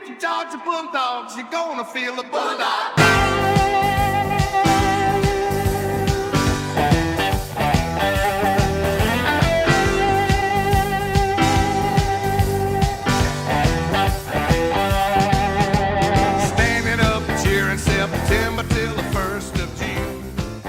If you Georgia Bulldogs, you're gonna feel the bulldog.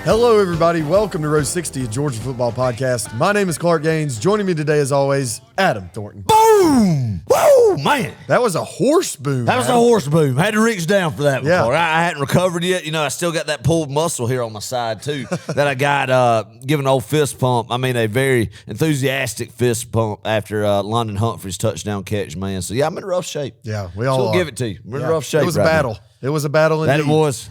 Hello, everybody. Welcome to Row 60, a Georgia football podcast. My name is Clark Gaines. Joining me today, as always, Adam Thornton. Boom! Woo, man. That was a horse boom. That was a horse boom. Had to reach down for that one, Yeah. Clark. I hadn't recovered yet. You know, I still got that pulled muscle here on my side, too, that I got given an old fist pump. I mean, a very enthusiastic fist pump after London Humphreys touchdown catch, man. So, yeah, I'm in rough shape. Yeah, we all so are. give it to you. We're in rough shape. It was a battle. It was a battle indeed.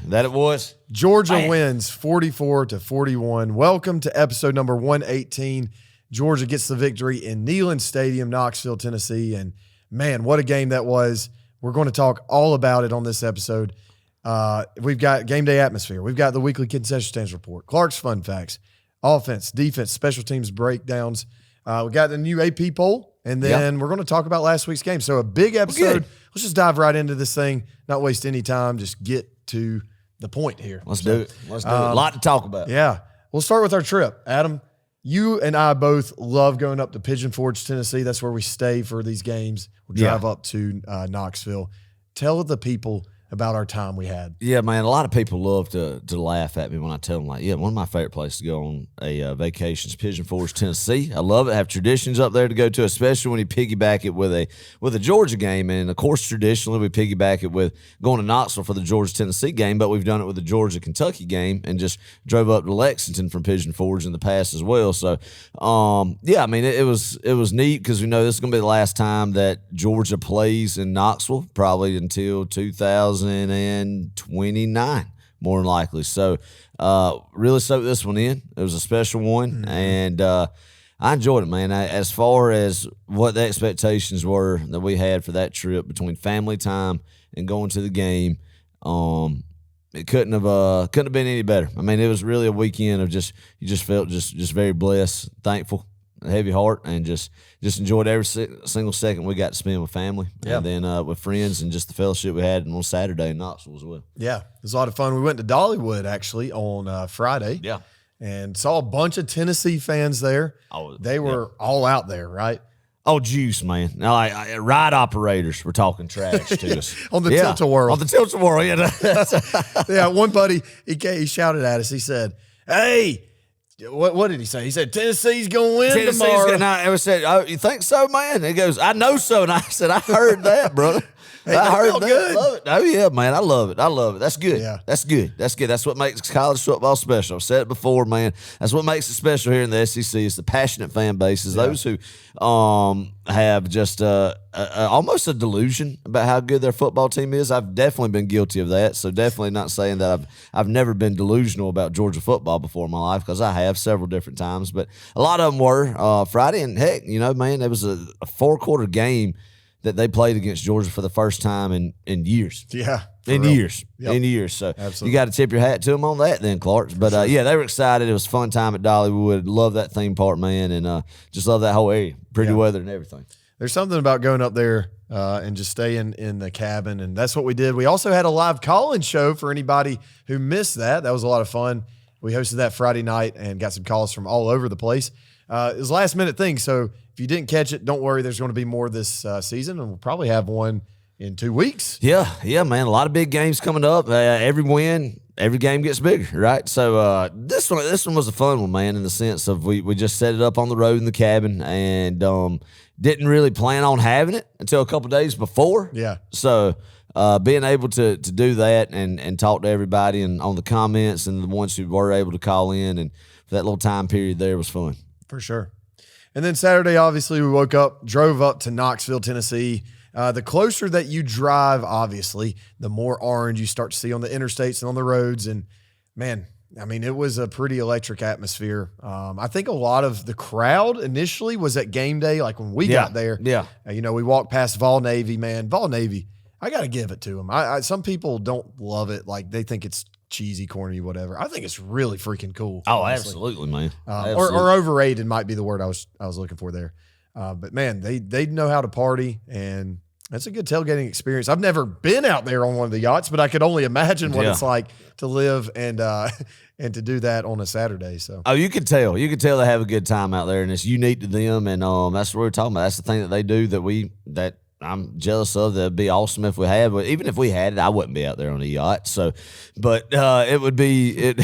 That it was. Georgia wins 44-41. Welcome to episode number 118. Georgia gets the victory in Neyland Stadium, Knoxville, Tennessee. And, man, what a game that was. We're going to talk all about it on this episode. We've got Gameday Atmosphere. We've got the weekly concession stands report, Clark's Fun Facts, offense, defense, special teams breakdowns. We got the new AP poll, and then we're going to talk about last week's game. So a big episode. Let's just dive right into this thing, not waste any time, just get to the point here. Let's do it. Let's do it. A lot to talk about. Yeah. We'll start with our trip. Adam, you and I both love going up to Pigeon Forge, Tennessee. That's where we stay for these games. We'll drive up to Knoxville. Tell the people about our time we had. Yeah, man, a lot of people love to laugh at me when I tell them, like, yeah, one of my favorite places to go on a vacation is Pigeon Forge, Tennessee. I love it. I have traditions up there to go to, especially when you piggyback it with a Georgia game. And, of course, traditionally we piggyback it with going to Knoxville for the Georgia-Tennessee game, but we've done it with the Georgia-Kentucky game and just drove up to Lexington from Pigeon Forge in the past as well. So, yeah, I mean, it was neat because we know this is going to be the last time that Georgia plays in Knoxville, probably until 2029, more than likely. So really soaked this one in. It was a special one, and I enjoyed it, man. As far as what the expectations were that we had for that trip between family time and going to the game, it couldn't have been any better. I mean, it was really a weekend of you just felt just very blessed, thankful, a heavy heart, and just enjoyed every single second we got to spend with family, and then with friends, and just the fellowship we had on Saturday in Knoxville as well. Yeah, it was a lot of fun. We went to Dollywood, actually, on Friday. Yeah. And saw a bunch of Tennessee fans there. Oh, they were all out there, right? Oh, juice, man. Now, ride operators were talking trash to us. On the tilt-a-whirl. On the tilt-a-whirl, yeah. Yeah, one buddy, he shouted at us. He said, hey, what did he say? He said, Tennessee's going to win tomorrow. I said, oh, you think so, man? He goes, I know so. And I said, I heard that, brother. Hey, I heard that. Good. Love it. Oh, yeah, man. I love it. That's good. Yeah. That's good. That's what makes college football special. I've said it before, man. That's what makes it special here in the SEC. It's the passionate fan bases, those who have just almost a delusion about how good their football team is. I've definitely been guilty of that, so definitely not saying that I've never been delusional about Georgia football before in my life, because I have several different times, but a lot of them were Friday. And heck, you know, man, it was a 4-quarter game that they played against Georgia for the first time in years. Yeah. In years. So absolutely, you got to tip your hat to them on that then, Clark. But, yeah, they were excited. It was a fun time at Dollywood. Love that theme park, man, and just love that whole area. Pretty weather and everything. There's something about going up there and just staying in the cabin, and that's what we did. We also had a live call-in show for anybody who missed that. That was a lot of fun. We hosted that Friday night and got some calls from all over the place. It was a last-minute thing, so if you didn't catch it, don't worry. There's going to be more this season, and we'll probably have one in 2 weeks. Yeah, man. A lot of big games coming up. Every win, every game gets bigger, right? So this one was a fun one, man, in the sense of we just set it up on the road in the cabin and didn't really plan on having it until a couple days before. Yeah. So being able to do that and talk to everybody and on the comments and the ones who were able to call in and for that little time period there was fun. For sure. And then Saturday, obviously, we woke up, drove up to Knoxville, Tennessee. The closer that you drive, obviously, the more orange you start to see on the interstates and on the roads. And, man, I mean, it was a pretty electric atmosphere. I think a lot of the crowd initially was at game day, like when we got there. Yeah. You know, we walked past Vol Navy, man. Vol Navy, I got to give it to them. Some people don't love it. Like, they think it's cheesy, corny, whatever. I think it's really freaking cool. Oh, honestly. absolutely, man. Or overrated might be the word I was looking for there. But man, they know how to party, and That's a good tailgating experience. I've never been out there on one of the yachts, but I could only imagine what it's like to live and to do that on a Saturday. So, you could tell. You could tell they have a good time out there, and it's unique to them. And that's what we're talking about. That's the thing that they do that I'm jealous of. That'd be awesome if we had, but even if we had it, I wouldn't be out there on a yacht. So, but it would be it.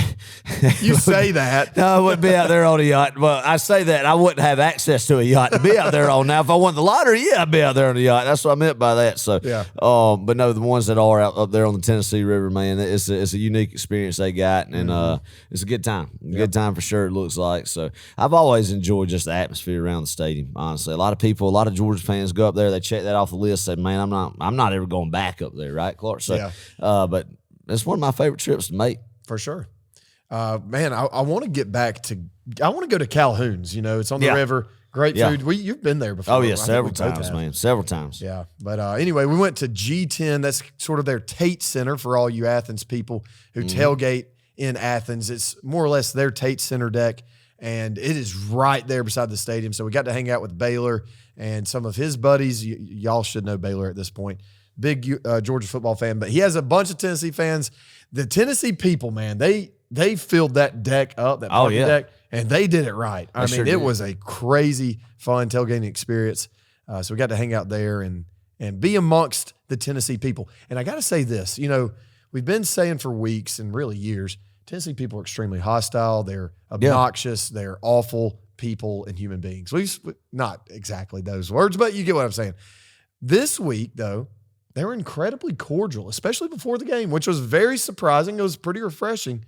You say that? No, I wouldn't be out there on a yacht. Well, I say that I wouldn't have access to a yacht to be out there on. Now, if I won the lottery, I'd be out there on a yacht. That's what I meant by that. So, but no, the ones that are up there on the Tennessee River, man, it's a unique experience they got, and it's a good time. Good time for sure. It looks like. So, I've always enjoyed just the atmosphere around the stadium. Honestly, a lot of Georgia fans go up there, they check that off the list, said, man, I'm not ever going back up there, right, Clark? So, but it's one of my favorite trips to make. For sure. Man, I want to get back to, I want to go to Calhoun's, it's on the river. Great food. You've been there before. Oh, yeah, several times, man. Several times. Yeah. But anyway, we went to G10. That's sort of their Tate Center for all you Athens people who tailgate in Athens. It's more or less their Tate Center deck, and it is right there beside the stadium. So we got to hang out with Baylor and some of his buddies. Y'all should know Baylor at this point. Big Georgia football fan, but he has a bunch of Tennessee fans. The Tennessee people, man, they filled that deck up, that parking deck, and they did it right. I mean, it was a crazy, fun tailgating experience. So we got to hang out there and be amongst the Tennessee people. And I got to say this, we've been saying for weeks and really years, Tennessee people are extremely hostile. They're obnoxious. They're awful people and human beings. Not exactly those words, but you get what I'm saying. This week, though, they were incredibly cordial, especially before the game, which was very surprising. It was pretty refreshing.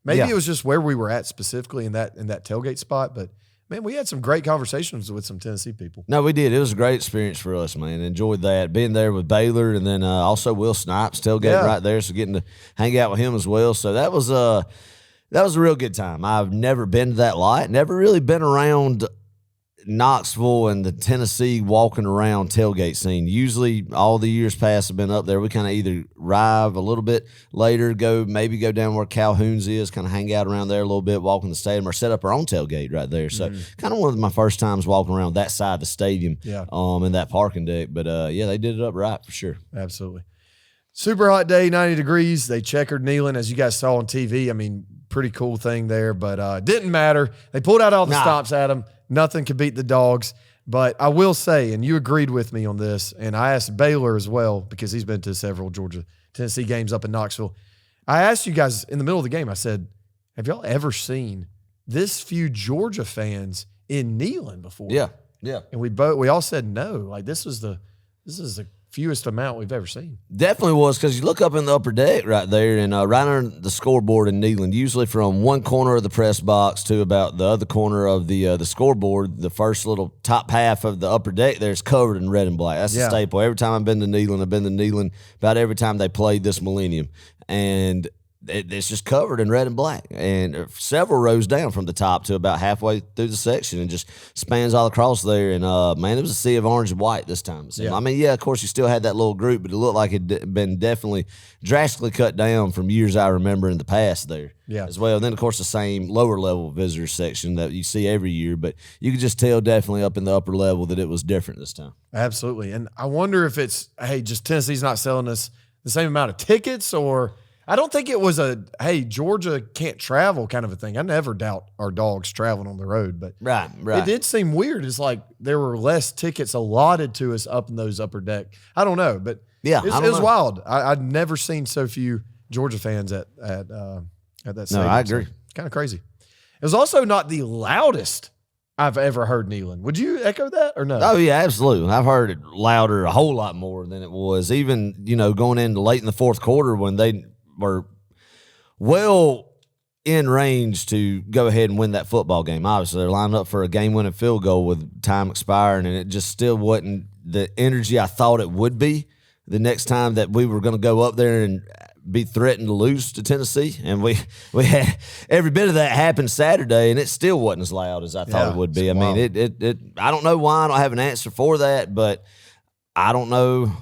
Maybe it was just where we were at specifically in that tailgate spot, but man, we had some great conversations with some Tennessee people. No, we did. It was a great experience for us, man. Enjoyed that. Being there with Baylor, and then also Will Snipes tailgate right there, so getting to hang out with him as well. So that was a real good time. I've never been to that light. Never really been around Knoxville and the Tennessee walking around tailgate scene. Usually all the years past have been up there. We kind of either arrive a little bit later, maybe go down where Calhoun's is, kind of hang out around there a little bit, walk in the stadium, or set up our own tailgate right there. So kind of one of my first times walking around that side of the stadium in that parking deck. But they did it up right for sure. Absolutely. Super hot day, 90 degrees. They checkered Neyland, as you guys saw on TV. I mean, pretty cool thing there, but didn't matter. They pulled out all the stops at them. Nothing could beat the Dogs. But I will say, and you agreed with me on this, and I asked Baylor as well, because he's been to several Georgia-Tennessee games up in Knoxville. I asked you guys in the middle of the game, I said, have y'all ever seen this few Georgia fans in Neyland before? Yeah. And we all said no. Like, this is the fewest amount we've ever seen. Definitely was, because you look up in the upper deck right there, and right under the scoreboard in Neyland, usually from one corner of the press box to about the other corner of the scoreboard, the first little top half of the upper deck there is covered in red and black. That's a staple. Every time I've been to Neyland about every time they played this millennium. And it's just covered in red and black, and several rows down from the top to about halfway through the section, and just spans all across there. And man, it was a sea of orange and white this time. I mean, of course, you still had that little group, but it looked like it'd been definitely drastically cut down from years I remember in the past there as well. And then, of course, the same lower level visitor section that you see every year, but you could just tell definitely up in the upper level that it was different this time. Absolutely. And I wonder if it's, just Tennessee's not selling us the same amount of tickets, or I don't think it was Georgia can't travel kind of a thing. I never doubt our Dogs traveling on the road, but right. It did seem weird. It's like there were less tickets allotted to us up in those upper deck. I don't know, but it was wild. I'd never seen so few Georgia fans at that stadium. No, I agree. So it's kind of crazy. It was also not the loudest I've ever heard Neyland. Would you echo that or no? Oh, yeah, absolutely. I've heard it louder, a whole lot more than it was. Even, going into late in the fourth quarter when they were well in range to go ahead and win that football game. Obviously, they're lined up for a game-winning field goal with time expiring, and it just still wasn't the energy I thought it would be the next time that we were going to go up there and be threatened to lose to Tennessee. And we had every bit of that happened Saturday, and it still wasn't as loud as I thought it would be. I mean, it I don't know why. I don't have an answer for that, but I don't know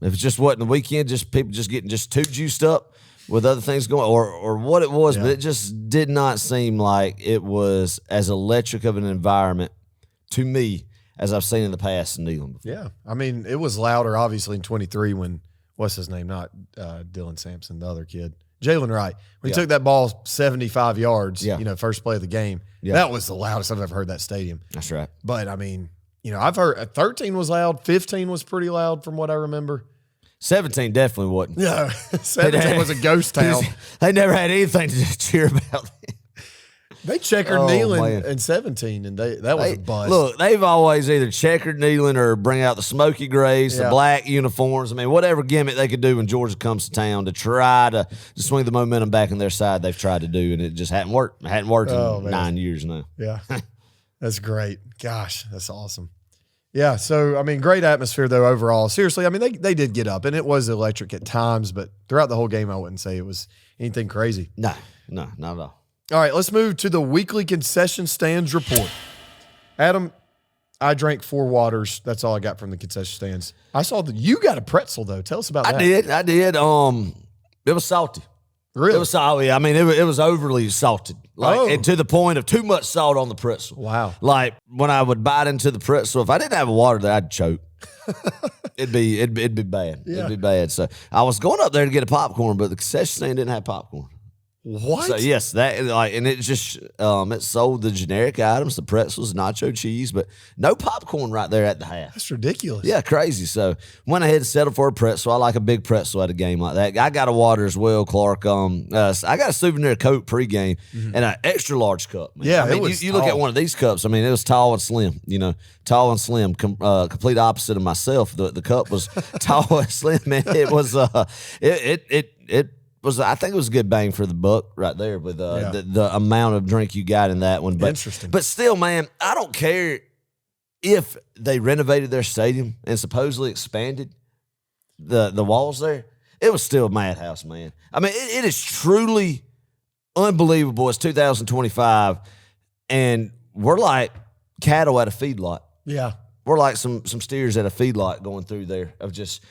if it just wasn't the weekend, just people just getting just too juiced up with other things going, or what it was, but it just did not seem like it was as electric of an environment to me as I've seen in the past in Neyland before. Yeah. I mean, it was louder, obviously, in 23 when, what's his name? Not Dylan Sampson, the other kid. Jalen Wright. When he took that ball 75 yards, first play of the game, that was the loudest I've ever heard that stadium. That's right. But, I mean, I've heard 13 was loud. 15 was pretty loud from what I remember. 17 definitely wasn't. Yeah. 17 was a ghost town. They never had anything to cheer about. They checkered Neyland in 17, and that was a buzz. Look, they've always either checkered Neyland or bring out the smoky grays, the black uniforms. I mean, whatever gimmick they could do when Georgia comes to town to try to swing the momentum back on their side, they've tried to do, and it just hadn't worked. It hadn't worked in 9 years now. Yeah. That's great. Gosh, that's awesome. Yeah, so, I mean, great atmosphere, though, overall. Seriously, I mean, they did get up, and it was electric at times, but throughout the whole game, I wouldn't say it was anything crazy. No, not at all. All right, let's move to the weekly concession stands report. Adam, I drank 4 waters. That's all I got from the concession stands. I saw that you got a pretzel, though. Tell us about that. I did. It was salty. Really? It was salty. I mean, it was overly salted, and to the point of too much salt on the pretzel. Wow. Like when I would bite into the pretzel, if I didn't have a water there, I'd choke. It'd be bad. Yeah. It'd be bad. So I was going up there to get a popcorn, but the concession stand didn't have popcorn. What? So yes, and it just it sold the generic items, the pretzels, nacho cheese, but no popcorn right there at the half. That's ridiculous. Yeah, crazy. So went ahead and settled for a pretzel. I like a big pretzel at a game like that. I got a water as well, Clark. I got a souvenir Coke pregame and an extra large cup. Man. Yeah, I mean, it was you look at one of these cups. I mean, it was tall and slim. Tall and slim. Complete opposite of myself. The cup was tall and slim. Man, it was I think it was a good bang for the buck right there with the amount of drink you got in that one. But, interesting. But still, man, I don't care if they renovated their stadium and supposedly expanded the walls there. It was still a madhouse, man. I mean, it is truly unbelievable. It's 2025, and we're like cattle at a feedlot. Yeah. We're like some steers at a feedlot going through there of just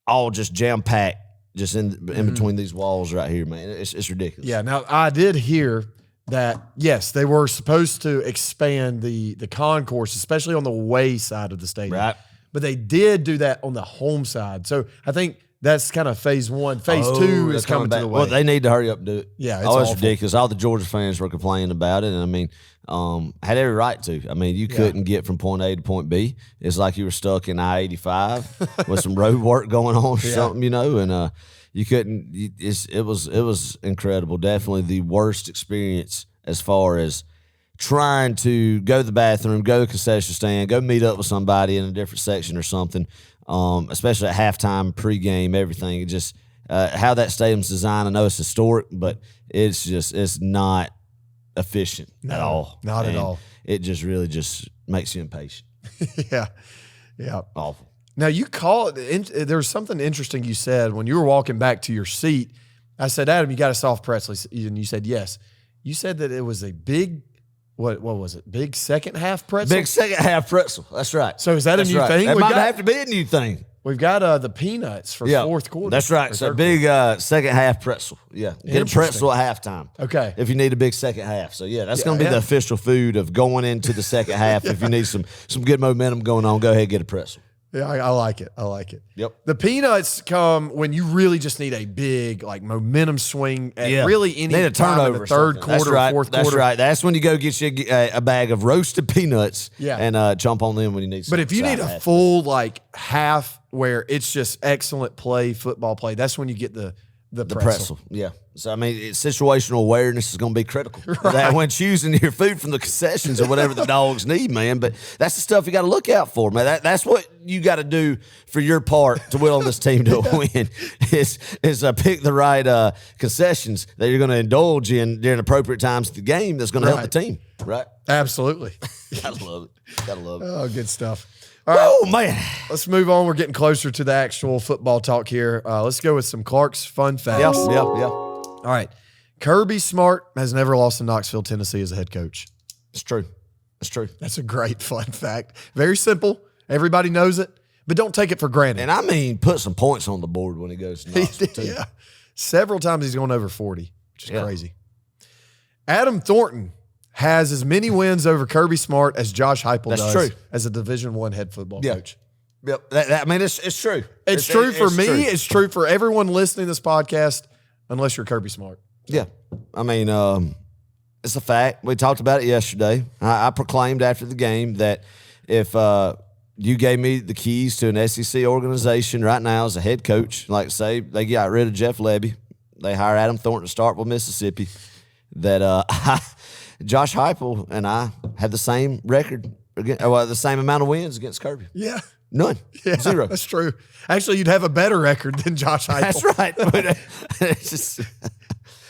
all jam-packed. Just in between these walls right here, man. It's ridiculous. Yeah. Now, I did hear that, yes, they were supposed to expand the concourse, especially on the away side of the stadium. Right. But they did do that on the home side. So I think that's kind of phase 1. Phase 2 is coming to the way. Well, they need to hurry up and do it. Yeah, it's it's awful. ridiculous. All the Georgia fans were complaining about it, and I mean, had every right to. I mean, you couldn't get from point A to point B. It's like you were stuck in I-85 with some road work going on or something, and you couldn't. It was incredible. Definitely the worst experience as far as trying to go to the bathroom, go to the concession stand, go meet up with somebody in a different section or something, especially at halftime, pregame, everything. It just how that stadium's designed. I know it's historic, but it's not efficient at all. Not at all. It just really just makes you impatient. Yeah. Awful. Now, there was something interesting you said when you were walking back to your seat. I said, Adam, you got a soft pretzel? And you said, yes. You said that it was a big, what was it? Big second half pretzel? Big second half pretzel. That's right. So is that a new thing? It might have to be a new thing. We've got the peanuts for fourth quarter. That's right. So big second half pretzel. Yeah. Get a pretzel at halftime. Okay. If you need a big second half. So, that's going to be the official food of going into the second half. If you need some good momentum going on, go ahead and get a pretzel. Yeah, I like it. I like it. Yep. The peanuts come when you really just need a big momentum swing at really any need a turnover in the third quarter, fourth quarter. That's right. That's when you go get you a bag of roasted peanuts and jump on them when you need some. But if you need a full half where it's just excellent football play, that's when you get the pretzel. Yeah. So, I mean, situational awareness is going to be critical that when choosing your food from the concessions or whatever the dogs need, man. But that's the stuff you got to look out for, man. That's what you got to do for your part to will on this team to win is pick the right concessions that you're going to indulge in during appropriate times of the game that's going to help the team, right? Absolutely. Gotta love it. Gotta love it. Oh, good stuff. All right, oh, man. Let's move on. We're getting closer to the actual football talk here. Let's go with some Clark's fun facts. Yeah. All right. Kirby Smart has never lost in Knoxville, Tennessee as a head coach. It's true. It's true. That's a great fun fact. Very simple. Everybody knows it, but don't take it for granted. And I mean, put some points on the board when he goes to Knoxville, too. Yeah. Several times he's gone over 40, which is crazy. Adam Thornton has as many wins over Kirby Smart as Josh Heupel That's does true. as a Division I head football coach. Yep. I mean, it's true. It's true for me. True. It's true for everyone listening to this podcast, unless you're Kirby Smart. Yeah. I mean, it's a fact. We talked about it yesterday. I proclaimed after the game that if you gave me the keys to an SEC organization right now as a head coach, like say they got rid of Jeff Lebby, they hire Adam Thornton to Starkville, Mississippi, that Josh Heupel and I have the same record, the same amount of wins against Kirby. Yeah. None. Yeah, 0. That's true. Actually, you'd have a better record than Josh Heupel. That's right. But it's just,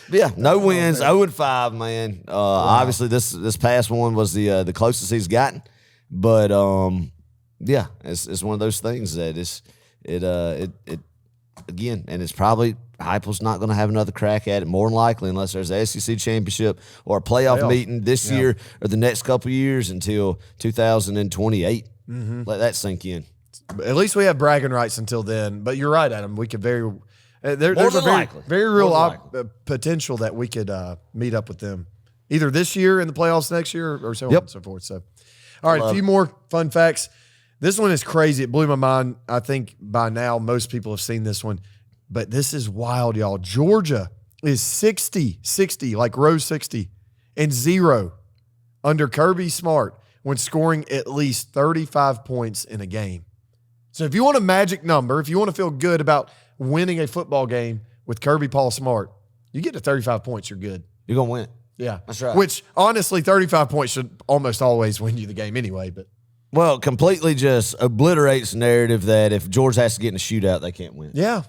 yeah, no wins, 0-5, man. Obviously, this past one was the closest he's gotten. But yeah, it's one of those things that it again, and it's probably Heupel's not going to have another crack at it, more than likely, unless there's a SEC championship or a playoff meeting this year or the next couple of years until 2028. Let that sink in. At least we have bragging rights until then. But you're right, Adam. We could there's a very real potential that we could meet up with them either this year in the playoffs next year or so on and so forth. So, all right, a few more fun facts. This one is crazy. It blew my mind. I think by now most people have seen this one. But this is wild, y'all. Georgia is 60, like row 60, and 0 under Kirby Smart when scoring at least 35 points in a game. So if you want a magic number, if you want to feel good about winning a football game with Kirby Paul Smart, you get to 35 points, you're good. You're going to win it. Yeah. That's right. Which, honestly, 35 points should almost always win you the game anyway. But well, completely just obliterates the narrative that if Georgia has to get in a shootout, they can't win. yeah.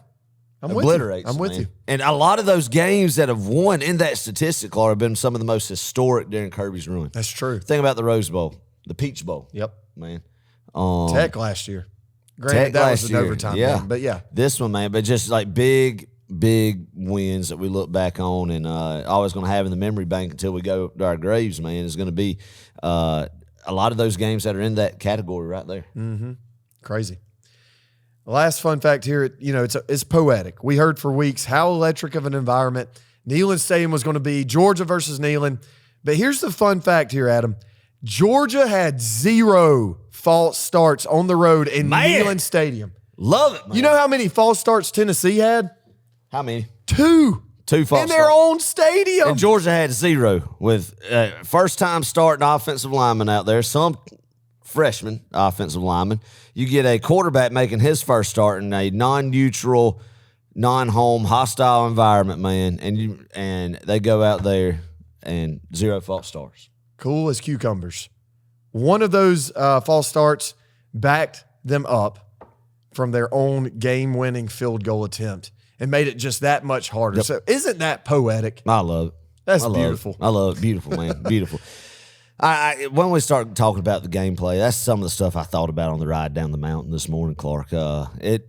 I'm Obliterates. I'm with man. you. And a lot of those games that have won in that statistic have been some of the most historic during Kirby's run. That's true. Think about the Rose Bowl, the Peach Bowl. Yep. Man. Tech last year. Granted, that was an overtime game, but yeah. This one, man, but just like big wins that we look back on and always going to have in the memory bank until we go to our graves, man, is going to be a lot of those games that are in that category right there. Mm-hmm. Crazy. The last fun fact here, it's poetic. We heard for weeks how electric of an environment Neyland Stadium was going to be, Georgia versus Neyland. But here's the fun fact here, Adam. Georgia had 0 false starts on the road in Neyland Stadium. Love it, man. You know how many false starts Tennessee had? How many? 2. 2 false in their own stadium. And Georgia had 0 with first-time starting offensive lineman out there, some freshman offensive lineman. You get a quarterback making his first start in a non-neutral, non-home, hostile environment, man, and they go out there and 0 false starts. Cool as cucumbers. One of those false starts backed them up from their own game-winning field goal attempt and made it just that much harder. Yep. So isn't that poetic? I love it. That's beautiful. I love it. Beautiful, man. Beautiful. When we start talking about the gameplay, that's some of the stuff I thought about on the ride down the mountain this morning, Clark. It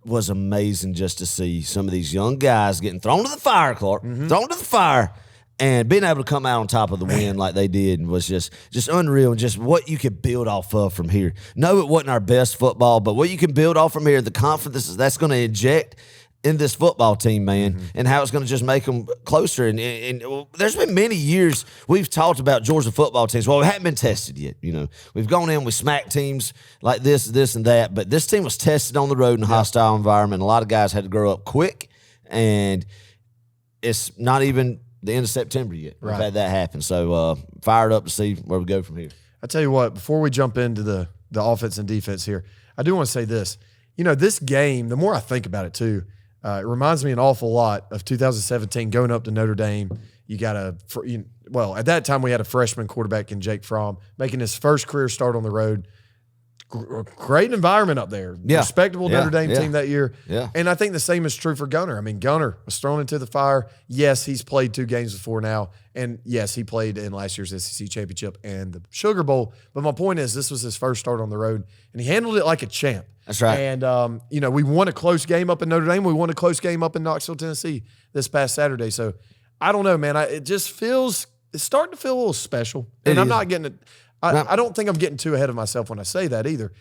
was amazing just to see some of these young guys getting thrown to the fire, Clark, thrown to the fire, and being able to come out on top of the win like they did was just unreal, and just what you could build off of from here. No, it wasn't our best football, but what you can build off from here, the confidence that's going to inject in this football team, man, and how it's going to just make them closer. And there's been many years we've talked about Georgia football teams. Well, we haven't been tested yet. We've gone in, we smacked teams like this, and that. But this team was tested on the road in a hostile environment. A lot of guys had to grow up quick, and it's not even the end of September yet. We've had that happen. So fired up to see where we go from here. I tell you what, before we jump into the offense and defense here, I do want to say this. This game, the more I think about it too, it reminds me an awful lot of 2017 going up to Notre Dame. You got at that time we had a freshman quarterback in Jake Fromm making his first career start on the road. Great environment up there. Yeah. Respectable Notre Dame team that year. Yeah. And I think the same is true for Gunner. I mean, Gunner was thrown into the fire. Yes, he's played 2 games before now. And yes, he played in last year's SEC championship and the Sugar Bowl. But my point is, this was his first start on the road, and he handled it like a champ. That's right. And, we won a close game up in Notre Dame. We won a close game up in Knoxville, Tennessee this past Saturday. So I don't know, man. It's starting to feel a little special. And I'm not getting it. I don't think I'm getting too ahead of myself when I say that either.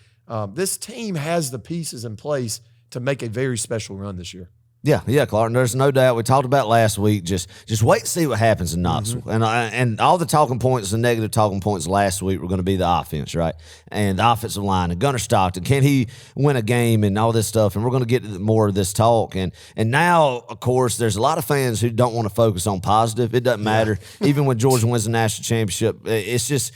This team has the pieces in place to make a very special run this year. Yeah, Clark. There's no doubt. We talked about last week. Just wait and see what happens in Knoxville. And all the talking points, the negative talking points last week were going to be the offense, right? And the offensive line and Gunner Stockton. Can he win a game and all this stuff? And we're going to get more of this talk. And now, of course, there's a lot of fans who don't want to focus on positive. It doesn't matter. Even when Georgia wins the national championship, it's just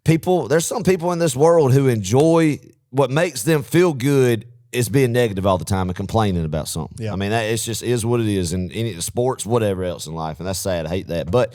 people. There's some people in this world who enjoy what makes them feel good is being negative all the time and complaining about something. Yeah. I mean, it's just is what it is in any sports, whatever else in life, and that's sad. I hate that. But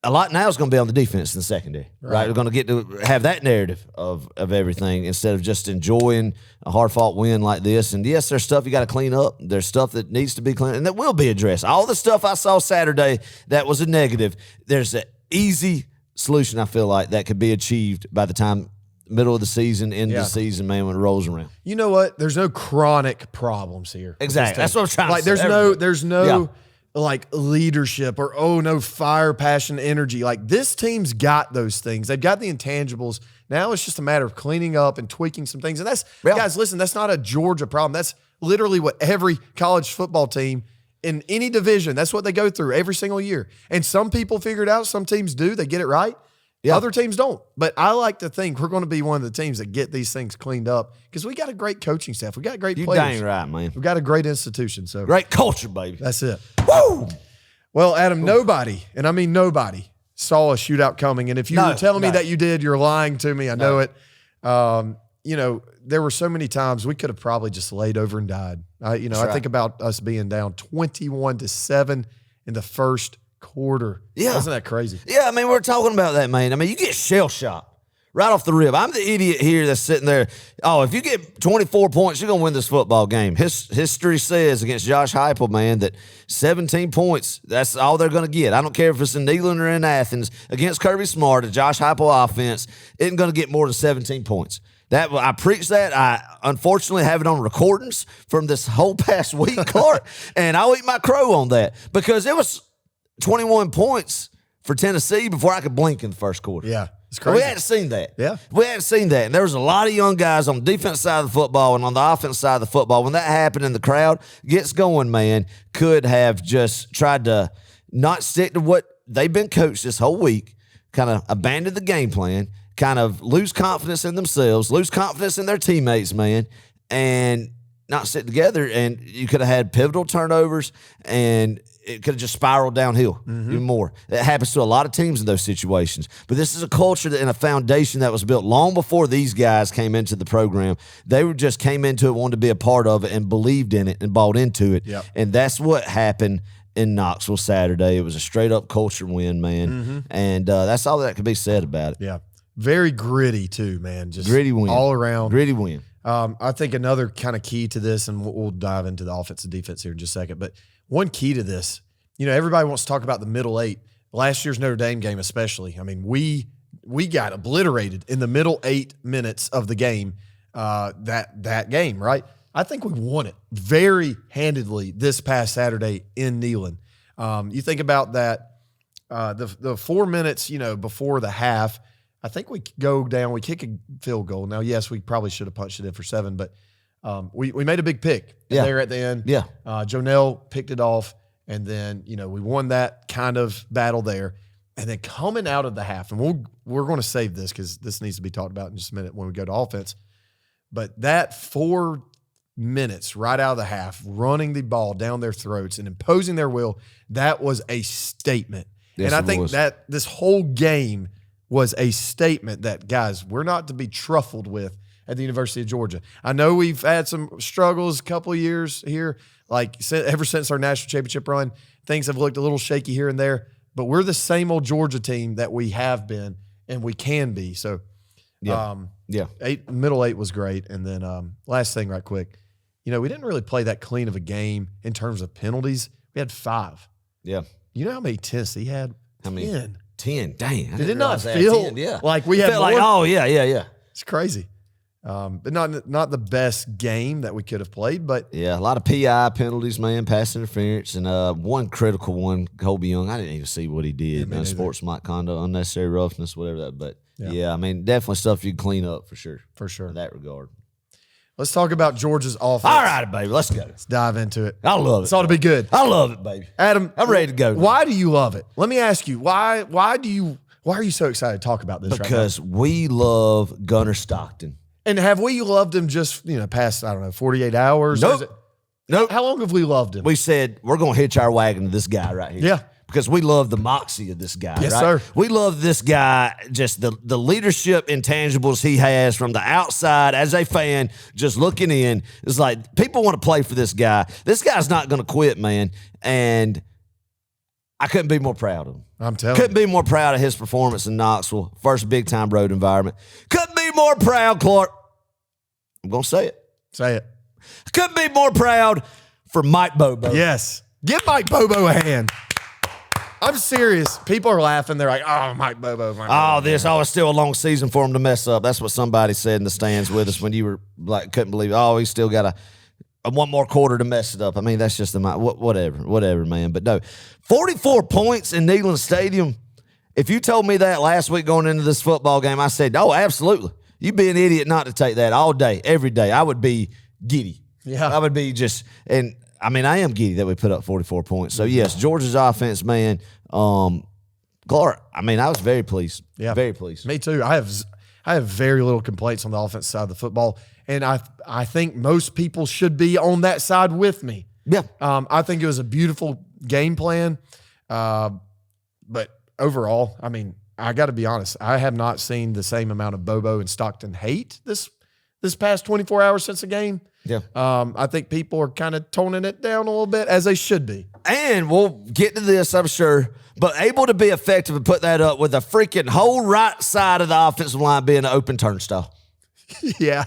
a lot now is going to be on the defense and the secondary, right? We're going to get to have that narrative of everything instead of just enjoying a hard-fought win like this. And, yes, there's stuff you got to clean up. There's stuff that needs to be cleaned and that will be addressed. All the stuff I saw Saturday that was a negative, there's an easy solution, I feel like, that could be achieved by the time middle of the season, end of the season, man, when it rolls around. You know what? There's no chronic problems here. Exactly. That's what I'm trying to say. There's no like leadership or no fire, passion, energy. Like this team's got those things. They've got the intangibles. Now it's just a matter of cleaning up and tweaking some things. And that's guys, listen, that's not a Georgia problem. That's literally what every college football team in any division, that's what they go through every single year. And some people figure it out. Some teams do. They get it right. Yeah. Other teams don't. But I like to think we're going to be one of the teams that get these things cleaned up because we got a great coaching staff. We got great players. You dang right, man. We've got a great institution. So great culture, baby. That's it. Woo! Well, Adam, nobody, and I mean nobody, saw a shootout coming. And if you were telling me that you did, you're lying to me. I know it. You know, there were so many times we could have probably just laid over and died. I think about us being down 21-7 in the first quarter. Yeah. Wasn't that crazy? Yeah, I mean, we're talking about that, man. I mean, you get shell-shocked right off the rib. I'm the idiot here that's sitting there. Oh, if you get 24 points, you're going to win this football game. History says against Josh Heupel, man, that 17 points, that's all they're going to get. I don't care if it's in Neyland or in Athens. Against Kirby Smart, a Josh Heupel offense, isn't going to get more than 17 points. That I preach that. I unfortunately have it on recordings from this whole past week, Clark, and I'll eat my crow on that because it was 21 points for Tennessee before I could blink in the first quarter. Yeah, it's crazy. We hadn't seen that. Yeah. We hadn't seen that. And there was a lot of young guys on the defense side of the football and on the offense side of the football. When that happened and the crowd gets going, man, could have just tried to not stick to what they've been coached this whole week, kind of abandon the game plan, kind of lose confidence in themselves, lose confidence in their teammates, man, and not sit together. And you could have had pivotal turnovers and it could have just spiraled downhill even more. It happens to a lot of teams in those situations. But this is a culture and a foundation that was built long before these guys came into the program. They were just came into it, wanted to be a part of it, and believed in it and bought into it. Yep. And that's what happened in Knoxville Saturday. It was a straight-up culture win, man. And that's all that could be said about it. Yeah. Very gritty, too, man. Just gritty win. All around. Gritty win. I think another kind of key to this, and we'll dive into the offense and defense here in just a second, but one key to this, everybody wants to talk about the middle eight. Last year's Notre Dame game especially. I mean, we got obliterated in the middle 8 minutes of the game, that game, right? I think we won it very handedly this past Saturday in Neyland. You think about that, the 4 minutes, before the half, I think we go down, we kick a field goal. Now, yes, we probably should have punched it in for 7, but we made a big pick there at the end. Yeah. Jonell picked it off, and then, we won that kind of battle there. And then coming out of the half, and we're going to save this because this needs to be talked about in just a minute when we go to offense. But that 4 minutes right out of the half, running the ball down their throats and imposing their will, that was a statement. Yes, and I think that this whole game was a statement that, guys, we're not to be truffled with at the University of Georgia. I know we've had some struggles a couple of years here, like ever since our national championship run, things have looked a little shaky here and there, but we're the same old Georgia team that we have been and we can be. So, middle 8 was great. And then last thing right quick, we didn't really play that clean of a game in terms of penalties. We had 5. Yeah. You know how many Tennessee had? How many? 10. 10. Dang. Did it not feel like we had more? Like, oh, yeah. It's crazy. But not the best game that we could have played, but yeah, a lot of PI penalties, man, pass interference, and one critical one, Colbie Young. I didn't even see what he did. Sportsmanlike conduct, unnecessary roughness, whatever that. But yeah, I mean, definitely stuff you can clean up for sure. For sure. In that regard. Let's talk about Georgia's offense. All right, baby, let's go. Let's dive into it. I love it. It's ought to be good. I love it, baby. Adam, I'm ready to go. Why do you love it? Let me ask you, why are you so excited to talk about this Because right now? we love Gunner Stockton. And have we loved him just, past, 48 hours? Nope. Nope. How long have we loved him? We said we're going to hitch our wagon to this guy right here. Yeah. Because we love the moxie of this guy, Yes, right? sir. We love this guy, just the leadership intangibles he has from the outside as a fan, just looking in. It's like people want to play for this guy. This guy's not going to quit, man. And I couldn't be more proud of him. I'm telling Couldn't be more proud of his performance in Knoxville, first big-time road environment. Couldn't be more proud, Clark. I'm going to say it. Say it. Couldn't be more proud for Mike Bobo. Yes. Give Mike Bobo a hand. I'm serious. People are laughing. They're like, oh, Mike Bobo. It's still a long season for him to mess up. That's what somebody said in the stands with us when you were like, couldn't believe it. Oh, he's still got a one more quarter to mess it up. I mean, that's just whatever, man. But no, 44 points in Neyland Stadium. If you told me that last week going into this football game, I said, oh, absolutely. You'd be an idiot not to take that all day, every day. I would be giddy. Yeah. I would be I am giddy that we put up 44 points. So, yes, Georgia's offense, man. Clark, I was very pleased. Yeah. Very pleased. Me too. I have very little complaints on the offense side of the football, and I think most people should be on that side with me. Yeah. I think it was a beautiful game plan, but overall, I got to be honest. I have not seen the same amount of Bobo and Stockton hate this past 24 hours since the game. Yeah. I think people are kind of toning it down a little bit, as they should be. And we'll get to this, I'm sure, but able to be effective and put that up with a freaking whole right side of the offensive line being an open turnstile. Yeah.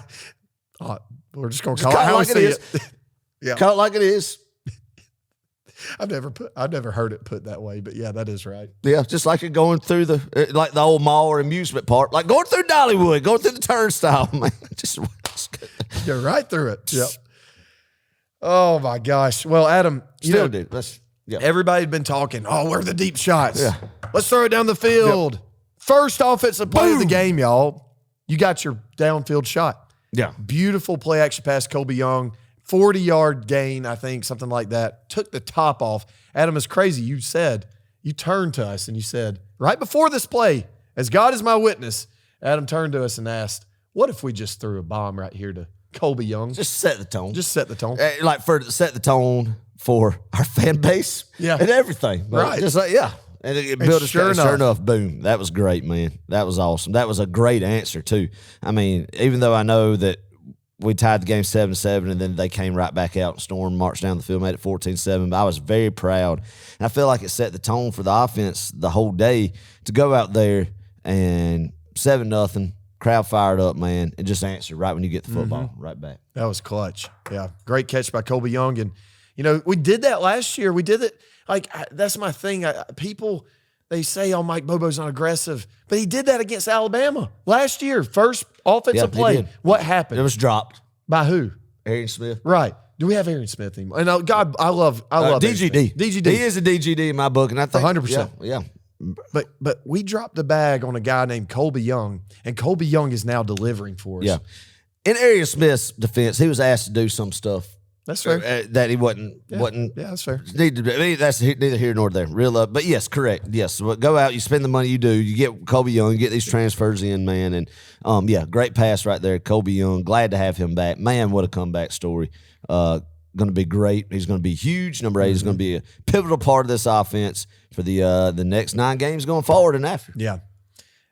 We're just going to call it how like we it see is. it. Yeah. Call it like it is. I've never heard it put that way, but yeah, that is right. Yeah, just like it going through the old mall or amusement park, like going through Dollywood, going through the turnstile, man. Just Go right through it. Yep. Oh my gosh. Well, Adam, everybody had been talking. Oh, where are the deep shots? Yeah. Let's throw it down the field. Yep. First offensive play of the game, y'all. You got your downfield shot. Yeah. Beautiful play action pass, Colbie Young. 40-yard gain, I think, something like that. Took the top off. Adam, is crazy. You turned to us and you said, right before this play, as God is my witness, Adam turned to us and asked, what if we just threw a bomb right here to Colbie Young? Just set the tone. Set the tone. Set the tone for our fan base. Yeah. And everything. Right. Just like, yeah. And it built sure enough, boom. That was great, man. That was awesome. That was a great answer, too. Even though I know that we tied the game 7-7, and then they came right back out and stormed, marched down the field, made it 14-7. But I was very proud. And I feel like it set the tone for the offense the whole day to go out there and 7-0, crowd fired up, man, and just answer right when you get the football right back. That was clutch. Yeah. Great catch by Colbie Young. And, we did that last year. We did it. That's my thing. People, they say, oh, Mike Bobo's not aggressive. But he did that against Alabama last year. First offensive play. What happened? It was dropped. By who? Aaron Smith. Right. Do we have Aaron Smith anymore? And God, I love DGD. DGD. He is a DGD in my book, and I think 100%. Yeah. But we dropped the bag on a guy named Colbie Young, and Colbie Young is now delivering for us. Yeah. In Aaron Smith's defense, he was asked to do some stuff. That's fair. That he wasn't. Yeah, that's fair. That's neither here nor there. Real up. But yes, correct. Yes. So go out, you spend the money you do, you get Colbie Young, you get these transfers in, man. And great pass right there. Colbie Young. Glad to have him back. Man, what a comeback story. Going to be great. He's going to be huge. Number 8 is going to be a pivotal part of this offense for the next 9 games going forward and after. Yeah.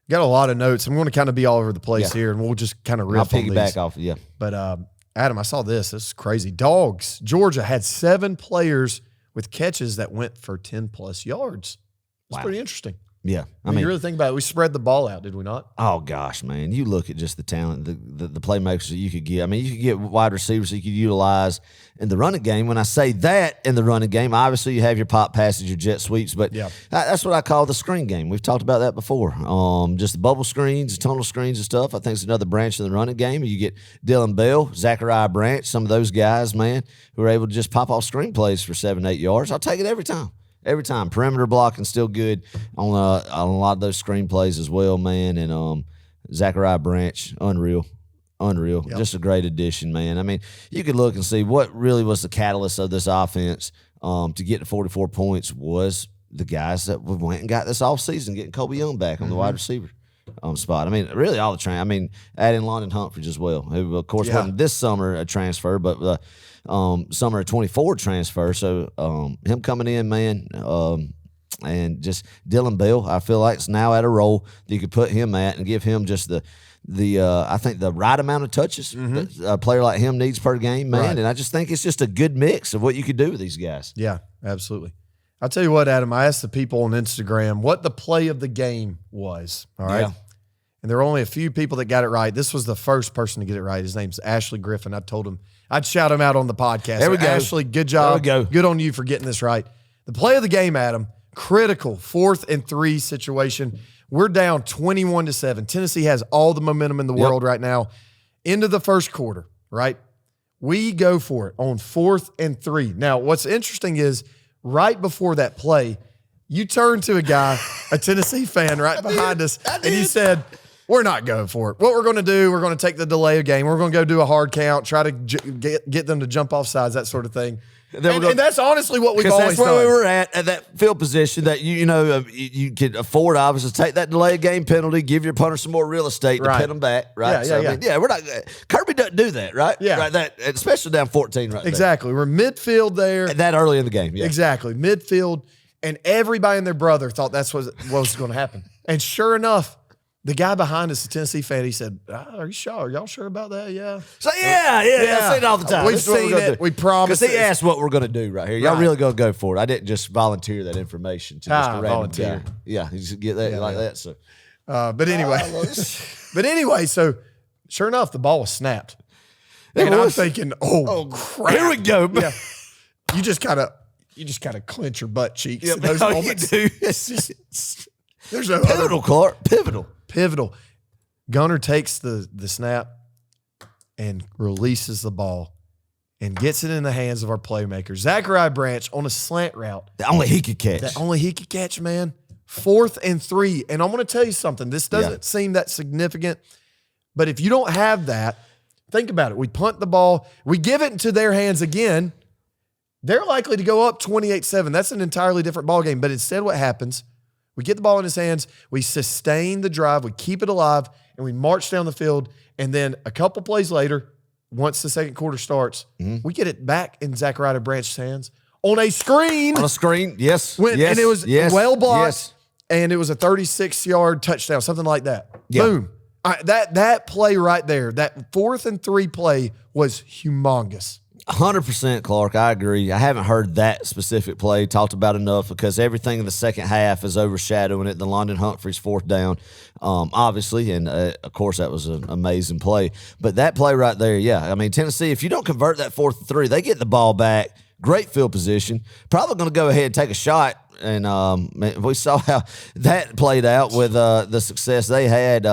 Got a lot of notes. I'm going to kind of be all over the place here, and we'll just kind of riff on these. I'll piggyback off, yeah. But Adam, I saw this. This is crazy. Dawgs, Georgia had 7 players with catches that went for 10-plus yards. It's pretty interesting. Yeah. I mean, you really think about it. We spread the ball out, did we not? Oh, gosh, man. You look at just the talent, the playmakers that you could get. I mean, you could get wide receivers that you could utilize in the running game. When I say that in the running game, obviously you have your pop passes, your jet sweeps, but that's what I call the screen game. We've talked about that before. Just the bubble screens, the tunnel screens and stuff. I think it's another branch in the running game. You get Dylan Bell, Zachariah Branch, some of those guys, man, who are able to just pop off screen plays for 7-8 yards. I'll take it every time. Every time. Perimeter blocking still good on a lot of those screen plays as well, man. And Zachariah Branch, unreal. Unreal. Yep. Just a great addition, man. I mean, you could look and see what really was the catalyst of this offense to get to 44 points was the guys that went and got this offseason, getting Colbie Young back on the wide receiver spot. I mean, really all the add in London Humphreys as well, who, of course, wasn't this summer a transfer, but the summer of 24 transfer. So him coming in, man, and just Dylan Bell, I feel like, is now at a role that you could put him at and give him just I think the right amount of touches that a player like him needs per game, man. Right. And I just think it's just a good mix of what you could do with these guys. Yeah, absolutely. I'll tell you what, Adam, I asked the people on Instagram what the play of the game was, all right? Yeah. And there were only a few people that got it right. This was the first person to get it right. His name's Ashley Griffin. I told him I'd shout him out on the podcast. There we go. Ashley, good job. There we go. Good on you for getting this right. The play of the game, Adam, critical 4th and 3 situation. We're down 21-7. Tennessee has all the momentum in the world right now. Into the first quarter, right? We go for it on 4th and 3. Now, what's interesting is right before that play, you turned to a guy, a Tennessee fan right behind us, and you said, we're not going for it. What we're going to do, we're going to take the delay of game. We're going to go do a hard count, try to get them to jump off sides, that sort of thing. And that's honestly what we've always done. That's where we were at that field position that you could afford, obviously, take that delay of game penalty, give your punter some more real estate to pin them back, right? We're not. Kirby doesn't do that, right? Yeah, right. That especially down 14, right? Exactly. We're midfield there. And that early in the game, yeah. Exactly, midfield, and everybody and their brother thought that's what was going to happen. And sure enough, the guy behind us, a Tennessee fan, he said, "Are you sure? Are y'all sure about that?" Yeah. So yeah. I say it all the time. We've seen it. We promise. Because he asked what we're going to do right here. Y'all really going to go for it. I didn't just volunteer that information to just a random volunteer. guy. Yeah, you just get that that. So, but anyway, so sure enough, the ball was snapped, and I'm thinking, "Oh crap! Here we go." Yeah. You just kind of clench your butt cheeks in those moments. You do. There's no Pivotal, Clark. Pivotal. Gunner takes the snap and releases the ball and gets it in the hands of our playmaker. Zachariah Branch on a slant route. That only he could catch. That only he could catch, man. 4th and 3. And I'm going to tell you something. This doesn't seem that significant, but if you don't have that, think about it. We punt the ball. We give it into their hands again. They're likely to go up 28-7. That's an entirely different ballgame. But instead what happens, we get the ball in his hands, we sustain the drive, we keep it alive, and we march down the field. And then a couple plays later, once the second quarter starts, we get it back in Zachariah Branch's hands on a screen. On a screen, yes. And it was well blocked, and it was a 36-yard touchdown, something like that. Yeah. Boom. That play right there, that 4th and 3 play was humongous. 100%, Clark. I agree. I haven't heard that specific play talked about enough because everything in the second half is overshadowing it. The London Humphreys 4th down, obviously, and of course that was an amazing play. But that play right there, I mean, Tennessee, if you don't convert that 4th and 3, they get the ball back. Great field position. Probably going to go ahead and take a shot. And we saw how that played out with the success they had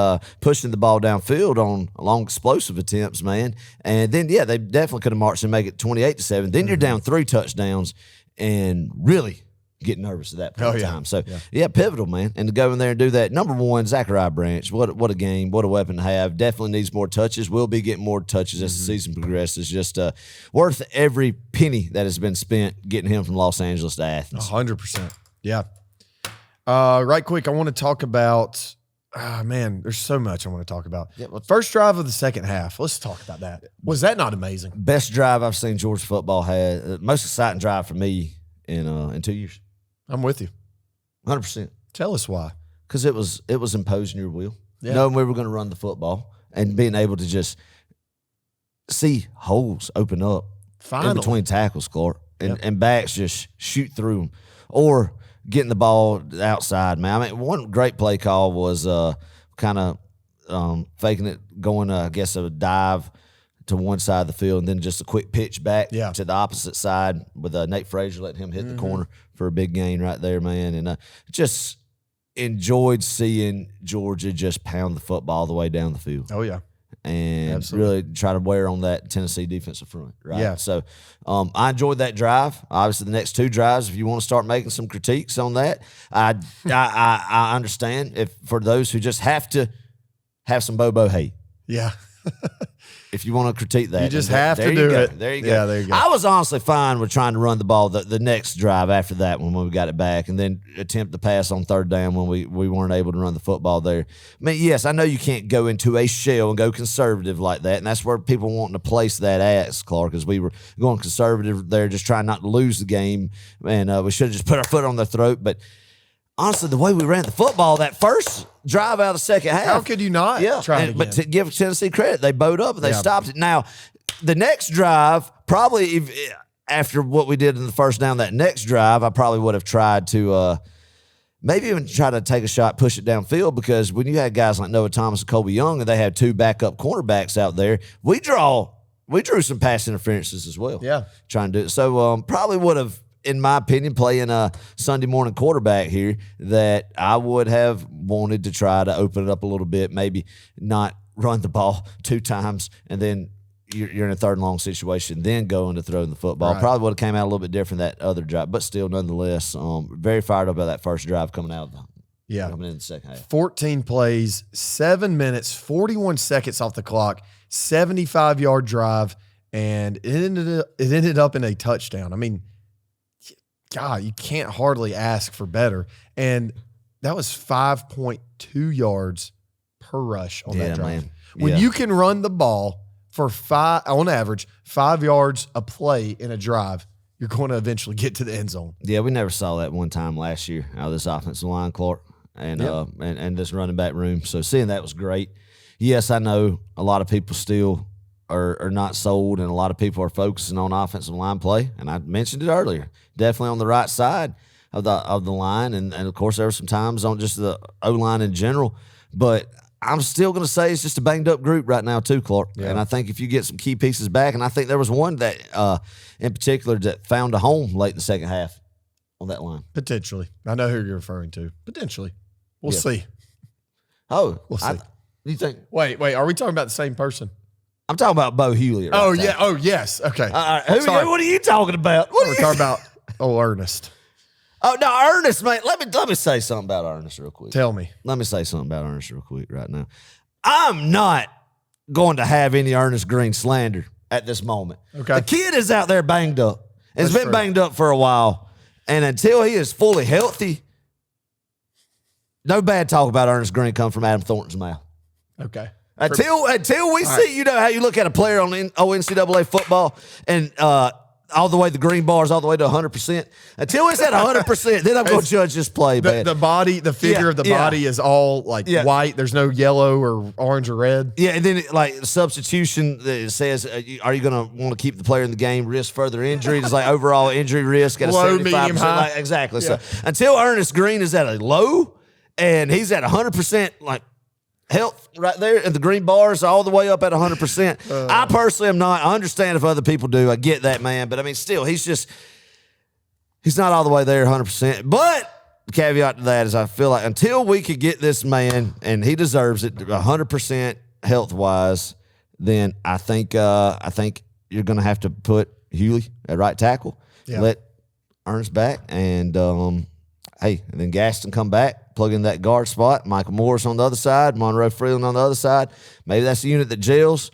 pushing the ball downfield on long explosive attempts, man. And then, they definitely could have marched and make it 28-7. Then you're down 3 touchdowns and really get nervous at that point in time. So, pivotal, man. And to go in there and do that. Number one, Zachariah Branch. What a game. What a weapon to have. Definitely needs more touches. Will be getting more touches as the season progresses. Just worth every penny that has been spent getting him from Los Angeles to Athens. 100%. Yeah. Right quick, I want to talk about, there's so much I want to talk about. First drive of the second half. Let's talk about that. Was that not amazing? Best drive I've seen Georgia football had. Most exciting drive for me in 2 years. I'm with you. 100%. Tell us why. Because it was imposing your will. Knowing we were going to run the football and being able to just see holes open up in between tackles, Clark, and backs just shoot through them. Or getting the ball outside, man. I mean, one great play call was kind of faking it, going, I guess, a dive to one side of the field, and then just a quick pitch back to the opposite side with Nate Frazier letting him hit the corner for a big gain right there, man. And just enjoyed seeing Georgia just pound the football the way down the field. Oh, yeah. And really try to wear on that Tennessee defensive front, right? Yeah. So I enjoyed that drive. Obviously, the next 2 drives, if you want to start making some critiques on that, I understand if for those who just have to have some Bobo hate. Yeah. If you want to critique that, You just have to do it. There you go. Yeah, there you go. I was honestly fine with trying to run the ball the next drive after that one when we got it back, and then attempt to pass on third down when we weren't able to run the football there. I mean, yes, I know you can't go into a shell and go conservative like that, and that's where people wanting to place that at, Clark, because we were going conservative there, just trying not to lose the game, and we should have just put our foot on their throat. But honestly, the way we ran the football that first drive out of the second half. How could you not try it again? But to give Tennessee credit, they bowed up and they stopped it. Now, the next drive, probably after what we did in the first down, that next drive, I probably would have tried to maybe even try to take a shot, push it downfield, because when you had guys like Noah Thomas and Colbie Young and they had two backup cornerbacks out there, we drew some pass interferences as well. Yeah. Trying to do it. So probably would have, in my opinion, playing a Sunday morning quarterback here, that I would have wanted to try to open it up a little bit, maybe not run the ball 2 times, and then you're in a third and long situation, then going to throw the football. Right. Probably would have came out a little bit different that other drive, but still, nonetheless, coming out of coming in the second half. 14 plays, 7 minutes, 41 seconds off the clock, 75-yard drive, and it ended up in a touchdown. I mean, God, you can't hardly ask for better. And that was 5.2 yards per rush on that drive. Man. When you can run the ball for on average, 5 yards a play in a drive, you're going to eventually get to the end zone. Yeah, we never saw that one time last year out of this offensive line, Clark, and this running back room. So seeing that was great. Yes, I know a lot of people still are not sold, and a lot of people are focusing on offensive line play. And I mentioned it earlier, definitely on the right side of the line, and of course there were some times on just the O-line in general. But I'm still going to say it's just a banged up group right now too, Clark. Yeah. And I think if you get some key pieces back, and I think there was one that in particular that found a home late in the second half on that line. Potentially. I know who you're referring to. Potentially. We'll see. Oh, we'll see. You think? Wait. Are we talking about the same person? I'm talking about Bo Hewlett. Right yeah. Oh, yes. Okay. What are you talking about? We're talking about Ernest. Oh, no, Ernest, mate. Let me say something about Ernest real quick. Tell me. Let me say something about Ernest real quick right now. I'm not going to have any Ernest Green slander at this moment. Okay. The kid is out there banged up. It's been banged up for a while. And until he is fully healthy, no bad talk about Ernest Green come from Adam Thornton's mouth. Okay. Until we see, you know how you look at a player on NCAA football and all the way the green bars all the way to 100%. Until it's at 100%, then I'm going to judge this play. The body, the figure of the body is all white. There's no yellow or orange or red. Yeah, and then substitution that says, are you going to want to keep the player in the game, risk further injury? It's like overall injury risk at a low, 75%. medium, high. Exactly. Yeah. So until Ernest Green is at a low and he's at 100%, health right there, and the green bars all the way up at 100%. I personally am not. I understand if other people do. I get that, man. But, I mean, still, he's not all the way there 100%. But the caveat to that is I feel like until we could get this man, and he deserves it 100% health-wise, then I think you're going to have to put Hewlett at right tackle, let Ernest back, and and then Gaston come back, plug in that guard spot. Michael Morris on the other side, Monroe Freeland on the other side. Maybe that's the unit that gels.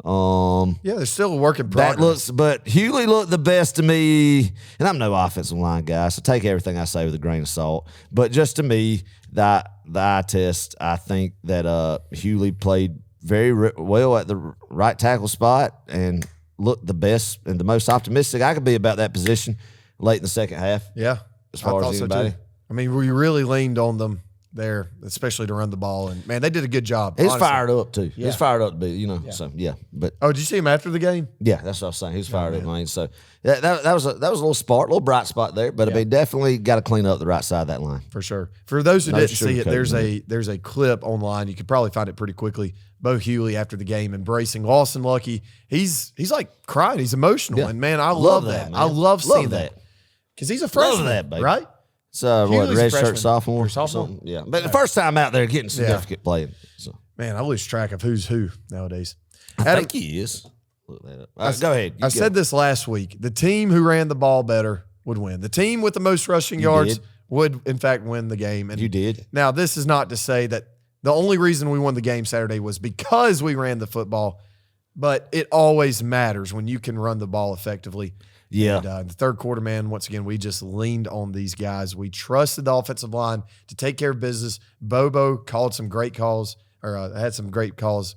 There's still a work in progress. But Hewlett looked the best to me, and I'm no offensive line guy, so take everything I say with a grain of salt. But just to me, the eye test, I think that Hewlett played very well at the right tackle spot and looked the best and the most optimistic I could be about that position late in the second half. Yeah, as far as anybody. So too. I mean, we really leaned on them there, especially to run the ball. And, man, they did a good job. He's honestly. fired up, too. Yeah. He's fired up to be, So, yeah. But did you see him after the game? Yeah, that's what I was saying. He was fired up, man. So, that was a little little bright spot there. But, I mean, definitely got to clean up the right side of that line. For sure. For those who didn't see it, there's a clip online. You could probably find it pretty quickly. Bo Hewlett after the game embracing Lawson Lucky. He's like crying. He's emotional. Yeah. And, man, I love that. Man. I love seeing that. Because he's a freshman, right? So red shirt sophomore? Sophomore? Yeah. But the first time out there getting significant play. So. Man, I lose track of who's who nowadays. I think he is. Look that up. Go ahead. I said this last week. The team who ran the ball better would win. The team with the most rushing yards would, in fact, win the game. And you did. Now, this is not to say that the only reason we won the game Saturday was because we ran the football. but it always matters when you can run the ball effectively. Yeah. And, the third quarter, man, once again, we just leaned on these guys. We trusted the offensive line to take care of business. Bobo called some great calls, or had some great calls.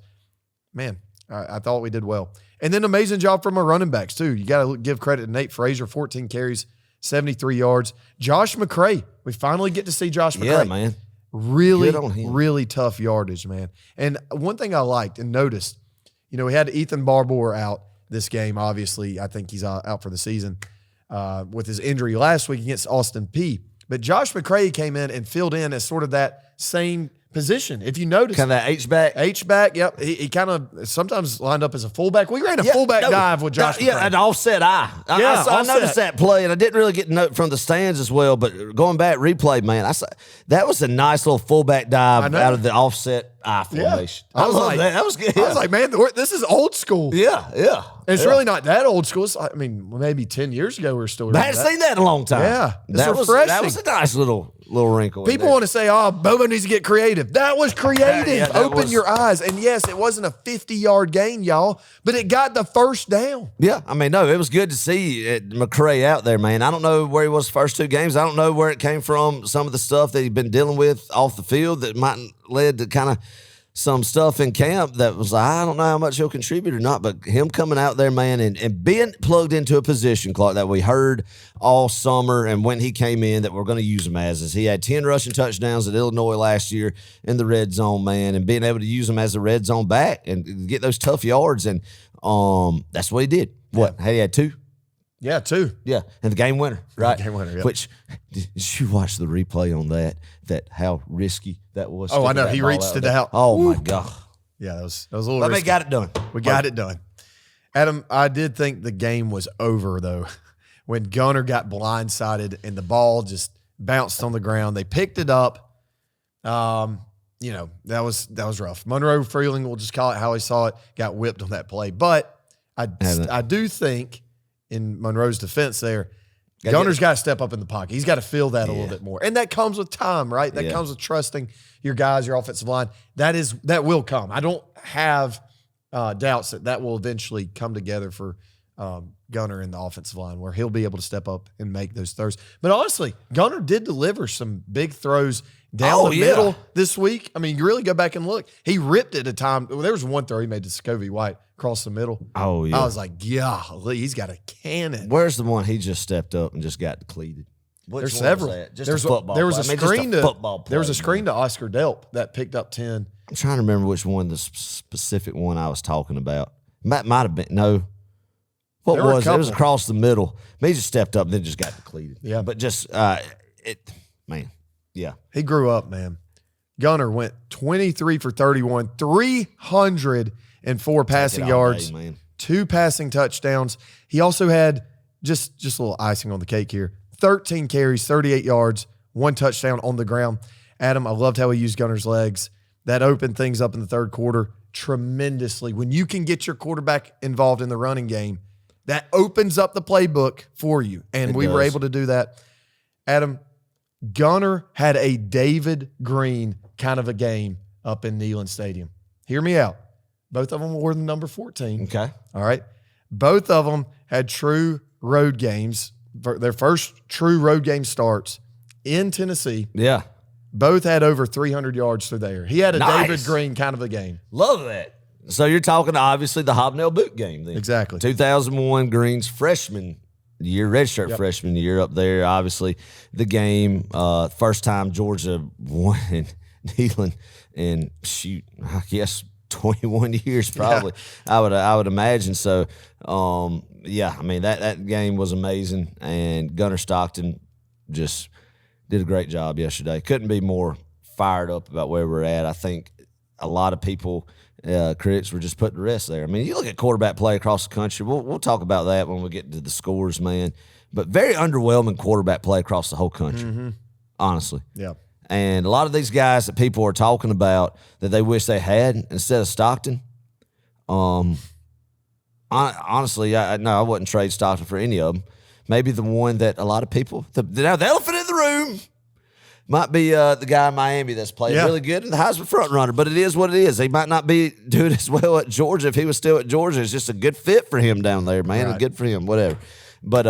Man, I thought we did well. And then amazing job from our running backs, too. You got to give credit to Nate Frazier, 14 carries, 73 yards. Josh McCray, we finally get to see Josh McCray. Yeah, man. Really, Good on him. really tough yardage, man. And one thing I liked and noticed, we had Ethan Barbour out this game. Obviously, I think he's out for the season with his injury last week against Austin Peay. But Josh McCray came in and filled in as sort of that same position. If you notice, Kind of that H-back. H-back, yep. He kind of sometimes lined up as a fullback. We ran a fullback dive with Josh McCray. Yeah, an offset eye. I noticed that play, and I didn't really get to note from the stands as well, but going back, replay, man, that was a nice little fullback dive out of the offset eye formation. I love like, that. That was good. I was like, man, this is old school. Yeah. And it's really not that old school. It's, maybe 10 years ago we were still I hadn't seen that in a long time. Yeah, it's that refreshing. was a nice little wrinkle. People want to say, Bobo needs to get creative. That was creative. that Open was- your eyes. And yes, it wasn't a 50-yard gain, y'all, but it got the first down. Yeah, no, it was good to see McCray out there, man. I don't know where he was the first two games. I don't know where it came from, some of the stuff that he'd been dealing with off the field that might led to kind of some stuff in camp that was like, I don't know how much he'll contribute or not, but him coming out there, man, and being plugged into a position, Clark, that we heard all summer, and when he came in that we're going to use him as. He had 10 rushing touchdowns at Illinois last year in the red zone, man, and being able to use him as a red zone back and get those tough yards, and that's what he did. What? He had 2? Yeah, 2. Yeah, and the game winner, right? Game winner, yeah. Which, did you watch the replay on that how risky that was? Oh, I know. Sticking that He ball reached out to there. the house. Oh, my God. Yeah, that was a little But they risky. got it done. We got it done. Adam, I did think the game was over, though, when Gunner got blindsided and the ball just bounced on the ground. They picked it up. That was rough. Monroe Freeling, we'll just call it how he saw it, got whipped on that play. But I do think, in Monroe's defense there, Gunner's got to step up in the pocket. He's got to feel that a little bit more. And that comes with time, right? That comes with trusting your guys, your offensive line. That will come. I don't have doubts that will eventually come together for Gunner in the offensive line, where he'll be able to step up and make those throws. But honestly, Gunner did deliver some big throws down the middle this week. You really go back and look. He ripped it at a time. There was one throw he made to Scovey White across the middle. Oh, yeah. I was like, golly, he's got a cannon. Where's the one he just stepped up and just got depleted? There's several. Just a football There was play. a screen just a football play, there was a screen to Oscar Delp that picked up 10. I'm trying to remember which one, the specific one I was talking about. Might have been, no. What There were a was it? It was couple. across the middle. He just stepped up and then just got depleted. Yeah. But just, man, yeah. He grew up, man. Gunner went 23 for 31, 304 passing Take it all yards, day, man. 2 passing touchdowns. He also had just a little icing on the cake here. 13 carries, 38 yards, 1 touchdown on the ground. Adam, I loved how he used Gunner's legs. That opened things up in the third quarter tremendously. When you can get your quarterback involved in the running game, that opens up the playbook for you. And we were able to do that. Adam, Gunner had a David Green kind of a game up in Neyland Stadium. Hear me out. Both of them wore the number 14. Okay. All right. Both of them had true road games, their first true road game starts in Tennessee. Yeah. Both had over 300 yards through there. He had a Nice. David Green kind of a game. Love that. So you're talking obviously the Hobnail boot game then. Exactly. 2001 Green's freshman year, redshirt freshman year up there. Obviously the game, first time Georgia won in Neyland in I guess 21 years probably. I would imagine. So that game was amazing, and Gunner Stockton just did a great job yesterday. Couldn't be more fired up about where we're at. I think a lot of people, critics, were just put to rest there. You look at quarterback play across the country. We'll talk about that when we get to the scores, man. But very underwhelming quarterback play across the whole country, honestly. Yeah. And a lot of these guys that people are talking about that they wish they had instead of Stockton, honestly, I wouldn't trade Stockton for any of them. Maybe the one that a lot of people, the elephant in the room, Might be the guy in Miami that's playing really good and the Heisman front runner, but it is what it is. He might not be doing as well at Georgia. If he was still at Georgia, it's just a good fit for him down there, man. Right. Good for him, whatever. But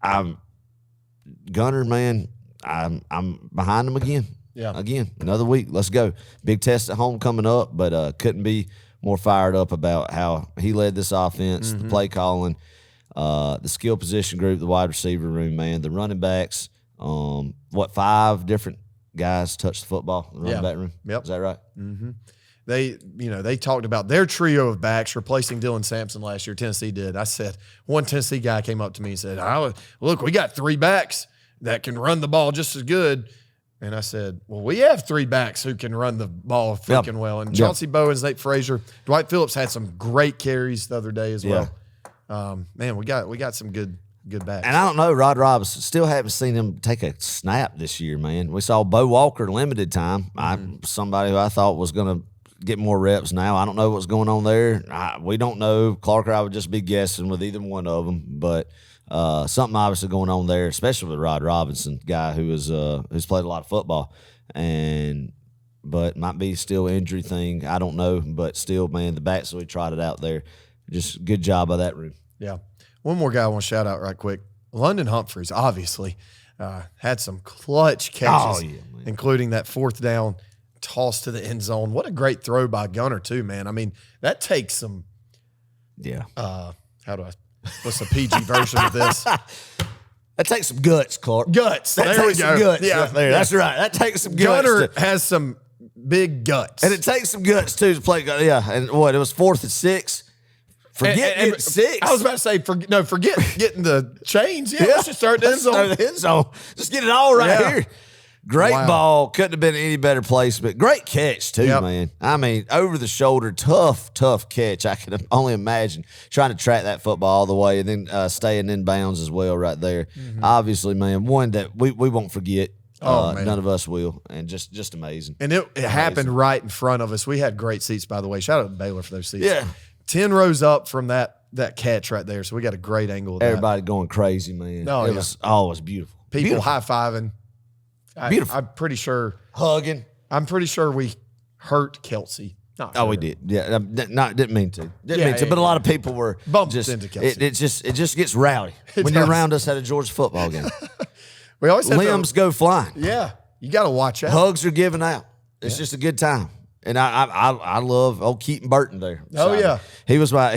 I'm Gunner, man. I'm behind him again. Yeah. Again, another week. Let's go. Big test at home coming up, but couldn't be more fired up about how he led this offense, the play calling, the skill position group, the wide receiver room, man, the running backs. 5 different guys touched the football in the running back room? Yep. Is that right? Mm-hmm. They talked about their trio of backs replacing Dylan Sampson last year. Tennessee did. I said, one Tennessee guy came up to me and said, look, we got 3 backs that can run the ball just as good. And I said, well, we have 3 backs who can run the ball freaking well. And Chauncey Bowens, Nate Frazier, Dwight Phillips had some great carries the other day as well. Man, we got some good backs. And I don't know, Rod Robinson, still haven't seen him take a snap this year, man. We saw Bo Walker limited time. Somebody who I thought was going to get more reps now. I don't know what's going on there. We don't know. Clark or I would just be guessing with either one of them. But something obviously going on there, especially with Rod Robinson, guy who's played a lot of football. But might be still injury thing. I don't know. But still, man, the backs that we trotted out there, just good job by that room. Yeah. One more guy I want to shout out right quick. London Humphreys, obviously, had some clutch catches, including that 4th down toss to the end zone. What a great throw by Gunner, too, man. I mean, that takes some what's the PG version of this? That takes some guts, Clark. Guts. That there we takes go. some guts. Yeah, There. That's right. That takes some guts. Gunner has some big guts. And it takes some guts, too, to play. Yeah, and what, it was 4th and 6? Forget getting 6. I was about to say, forget getting the chains. Yeah, let's just start the end zone. The end zone. Just get it all right here. Great ball. Couldn't have been any better placement. Great catch, too, man. I mean, over the shoulder, tough catch. I can only imagine trying to track that football all the way and then staying in bounds as well right there. Obviously, man, one that we won't forget. None of us will. And just amazing. And it happened right in front of us. We had great seats, by the way. Shout out to Baylor for those seats. Yeah. 10 rows up from that catch right there. So we got a great angle of that. Everybody going crazy, man. It was beautiful. People high-fiving. Beautiful. I'm pretty sure. Hugging. I'm pretty sure we hurt Kelsey. We did. Yeah, didn't mean to. But a lot of people were bumped into Kelsey. It just gets rowdy when you're around us at a Georgia football game. We always limbs go flying. Yeah, you got to watch out. Hugs are given out. It's just a good time. And I love old Keaton Burton there. Oh yeah, he was my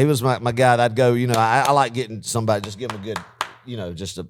guy. That I'd go. I like getting somebody, just give him a good, just a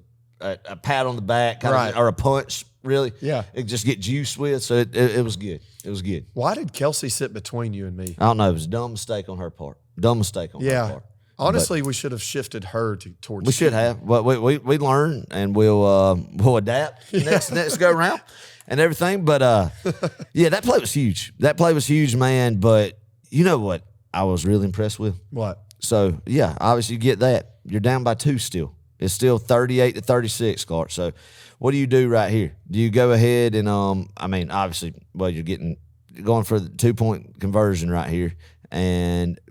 pat on the back, or a punch. Really, it just get juice with. So it was good. It was good. Why did Kelsey sit between you and me? I don't know. It was a dumb mistake on her part. Her part. Honestly, we should have shifted her towards. We should have, but we learn and we'll adapt next go around and everything. But that play was huge. That play was huge, man. But you know what I was really impressed with? What? So obviously you get that. You're down by 2 still. It's still 38-36, Clark. So what do you do right here? Do you go ahead and obviously, you're going for the 2-point conversion right here.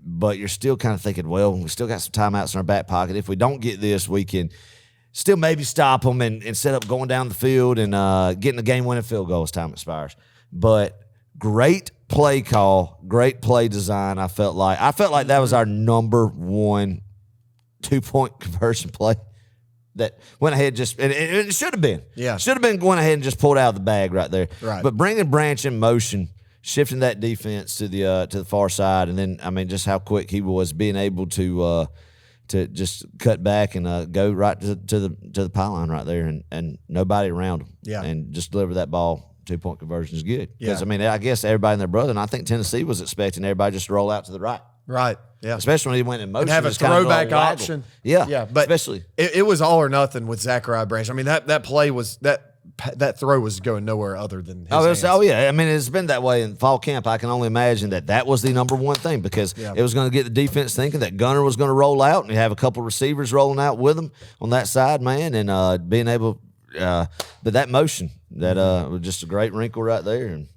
But you're still kind of thinking, well, we still got some timeouts in our back pocket. If we don't get this, we can still maybe stop them and set up going down the field and getting the game-winning field goal as time expires. But great play call, great play design. I felt like that was our number 1 2-point conversion play that went ahead and it should have been. Yeah. Should have been going ahead and just pulled out of the bag right there. Right. But bringing Branch in motion, shifting that defense to the far side, and then just how quick he was being able to just cut back and go right to the pylon right there, and nobody around him. Yeah. And just deliver that ball. 2-point conversion is good. Because I guess everybody and their brother, and I think Tennessee was expecting everybody just to roll out to the right. Right. Yeah. Especially when he went in motion. And have a throwback option. Yeah. Yeah. But especially it was all or nothing with Zachariah Branch. I mean, that play was that throw was going nowhere other than his hands. Yeah. I mean, it's been that way in fall camp. I can only imagine that was the number 1 thing, because it was going to get the defense thinking that Gunner was going to roll out, and you have a couple receivers rolling out with him on that side, man, and being able but that motion, that was just a great wrinkle right there. And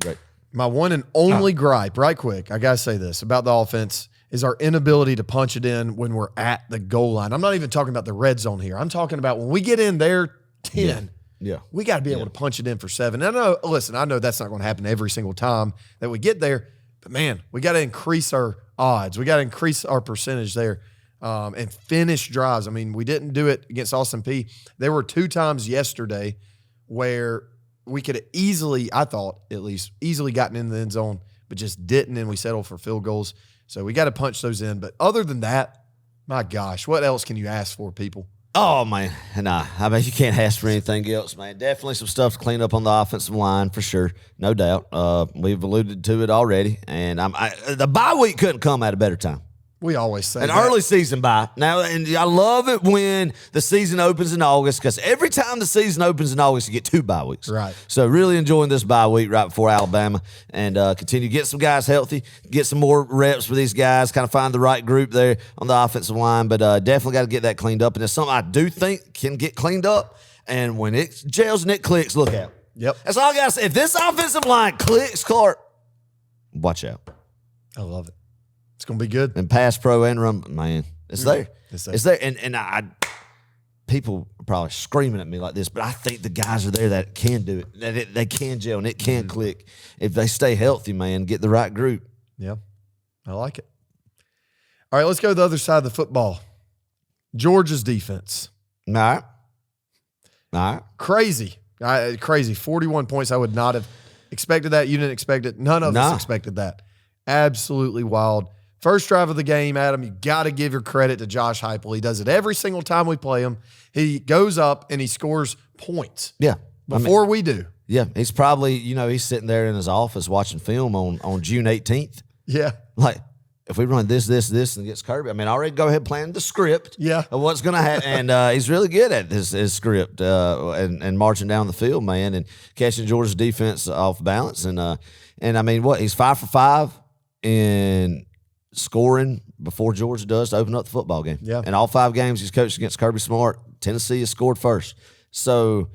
great. My one and only gripe, right quick, I got to say this about the offense, is our inability to punch it in when we're at the goal line. I'm not even talking about the red zone here. I'm talking about when we get in there 10. Yeah. We got to be able to punch it in for 7. I know that's not going to happen every single time that we get there, but man, we got to increase our odds. We got to increase our percentage there and finish drives. I mean, we didn't do it against Austin Peay. There were 2 times yesterday where we could have easily, I thought at least, easily gotten in the end zone, but just didn't, and we settled for field goals. So we got to punch those in. But other than that, my gosh, what else can you ask for, people? Oh, man. Nah, I mean, you can't ask for anything else, man. Definitely some stuff to clean up on the offensive line for sure. No doubt. We've alluded to it already. And the bye week couldn't come at a better time. We always say An early season bye. Now, and I love it when the season opens in August because every time the season opens in August, you get 2 bye weeks. Right. So really enjoying this bye week right before Alabama and continue to get some guys healthy, get some more reps for these guys, kind of find the right group there on the offensive line. But definitely got to get that cleaned up. And it's something I do think can get cleaned up. And when it gels and it clicks, look out. Yep. That's all I got to say. If this offensive line clicks, Clark, watch out. I love it. It's going to be good. And pass pro and run, man, it's there. It's there. It's there. And people are probably screaming at me like this, but I think the guys are there that can do it, that they can gel and it can click if they stay healthy, man, get the right group. Yeah, I like it. All right, let's go to the other side of the football. Georgia's defense. All right. Crazy. Crazy. 41 points. I would not have expected that. You didn't expect it. None of us expected that. Absolutely wild. First drive of the game, Adam, you got to give your credit to Josh Heupel. He does it every single time we play him. He goes up and he scores points. Yeah. Before we do. Yeah. He's probably, he's sitting there in his office watching film on June 18th. Yeah. Like, if we run this, and gets Kirby, I already go ahead planning the script of what's going to happen. And he's really good at his script and marching down the field, man, and catching Georgia's defense off balance. And he's 5 for 5 in scoring before Georgia does to open up the football game. Yeah. And all 5 games he's coached against Kirby Smart, Tennessee has scored first. So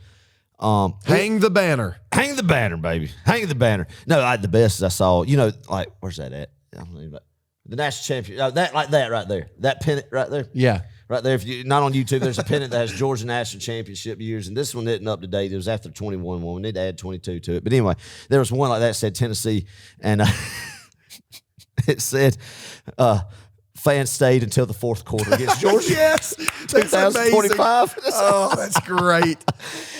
hang the banner. Hang the banner, baby. Hang the banner. No, the best I saw, where's that at? I don't even know. The national champion. That right there. That pennant right there. Yeah. Right there. If you not on YouTube, there's a pennant that has Georgia national championship years, and this one isn't up to date. It was after the 21 one. We need to add 22 to it. But anyway, there was one like that said Tennessee, and it said fans stayed until the 4th quarter against Georgia. Yes, 2025. Oh, that's great.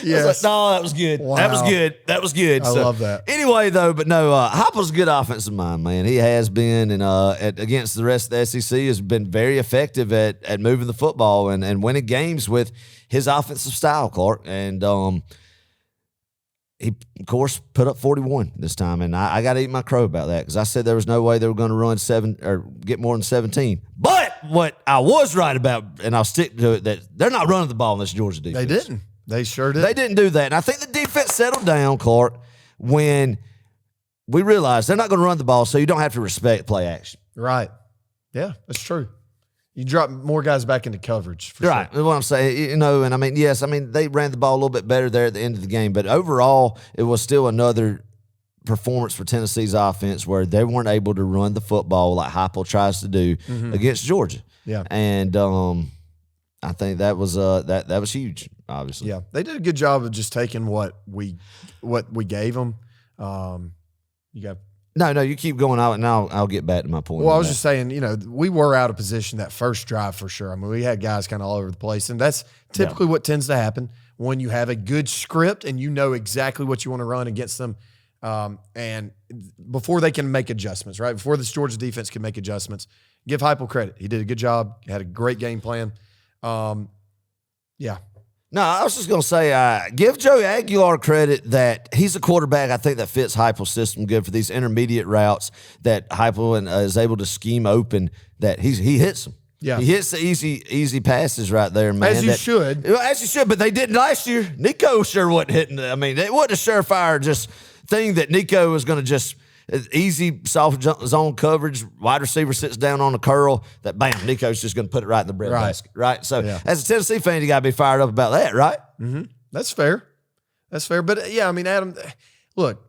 Yes. No, that was good. Wow. That was good. I love that. Anyway, though, but no, Heupel's a good offensive mind, man. He has been, and against the rest of the SEC has been very effective at moving the football and winning games with his offensive style, Clark. And he, of course, put up 41 this time, and I got to eat my crow about that because I said there was no way they were going to run 7 or get more than 17. But what I was right about, and I'll stick to it, that they're not running the ball in this Georgia defense. They didn't. They sure did. They didn't do that. And I think the defense settled down, Clark, when we realized they're not going to run the ball, so you don't have to respect play action. Right. Yeah, that's true. You drop more guys back into coverage. For right. Sure. What I'm saying, they ran the ball a little bit better there at the end of the game, but overall, it was still another performance for Tennessee's offense where they weren't able to run the football like Heupel tries to do against Georgia. Yeah. And I think that was that was huge, obviously. Yeah. They did a good job of just taking what we gave them. You got No, you keep going out, and I'll get back to my point. Well, I was just saying, we were out of position that first drive for sure. I mean, we had guys kind of all over the place, and that's typically what tends to happen when you have a good script and you know exactly what you want to run against them. And before they can make adjustments, right? Before this Georgia defense can make adjustments, give Heupel credit. He did a good job. He had a great game plan. Yeah. No, I was just going to say, give Joey Aguilar credit that he's a quarterback, I think, that fits Heupel's system good for these intermediate routes that Heupel is able to scheme open, that he hits them. Yeah. He hits the easy passes right there, man. As you should, but they didn't last year. Nico sure wasn't hitting it wasn't a surefire just thing that Nico was going to just easy soft zone coverage, wide receiver sits down on a curl, that bam, Nico's just going to put it right in the breadbasket, right? So as a Tennessee fan, you got to be fired up about that, right? Mm-hmm. That's fair. But, yeah, I mean, Adam, look,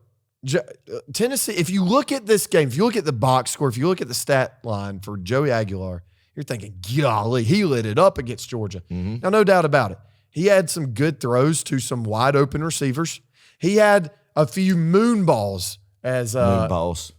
Tennessee, if you look at this game, if you look at the box score, if you look at the stat line for Joey Aguilar, you're thinking, golly, he lit it up against Georgia. Mm-hmm. Now, no doubt about it. He had some good throws to some wide open receivers. He had a few moon balls as Moon balls.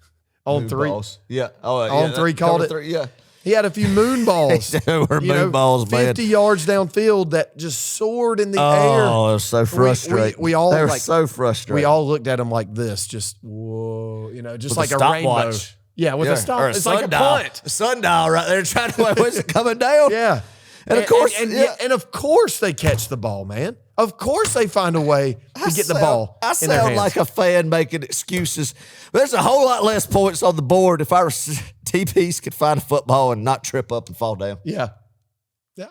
on Moon three. balls. Yeah. Oh, yeah. On three called it. Three, yeah. He had a few moon balls. They were moon balls, man. 50 yards downfield that just soared in the air. Oh, it was so frustrating. We all they were like, so frustrating. We all looked at him like this, just whoa, just with like a a rainbow. stopwatch. Yeah, with a stop. Or It's like a punt. A sundial right there trying to, when's it coming down? Yeah. And of course, and of course they catch the ball, man. Of course they find a way to get the ball I in their sound hands. like a fan making excuses. There's a whole lot less points on the board if our TPs could find a football and not trip up and fall down. Yeah.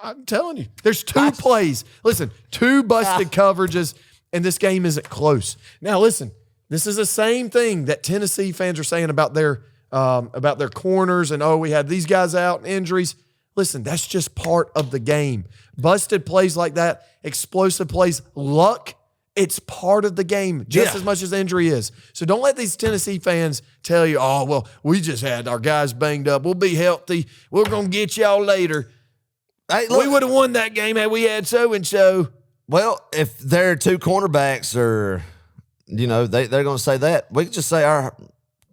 I'm telling you. There's two plays. Listen, two busted coverages, and this game isn't close. Now, listen, this is the same thing that Tennessee fans are saying about their corners and, we had these guys out and injuries. Listen, that's just part of the game. Busted plays like that, explosive plays, luck, it's part of the game just as much as injury is. So don't let these Tennessee fans tell you, we just had our guys banged up. We'll be healthy. We're going to get y'all later. Hey, look, We would have won that game had we had so-and-so. well, if their two cornerbacks are, they're going to say that. We can just say our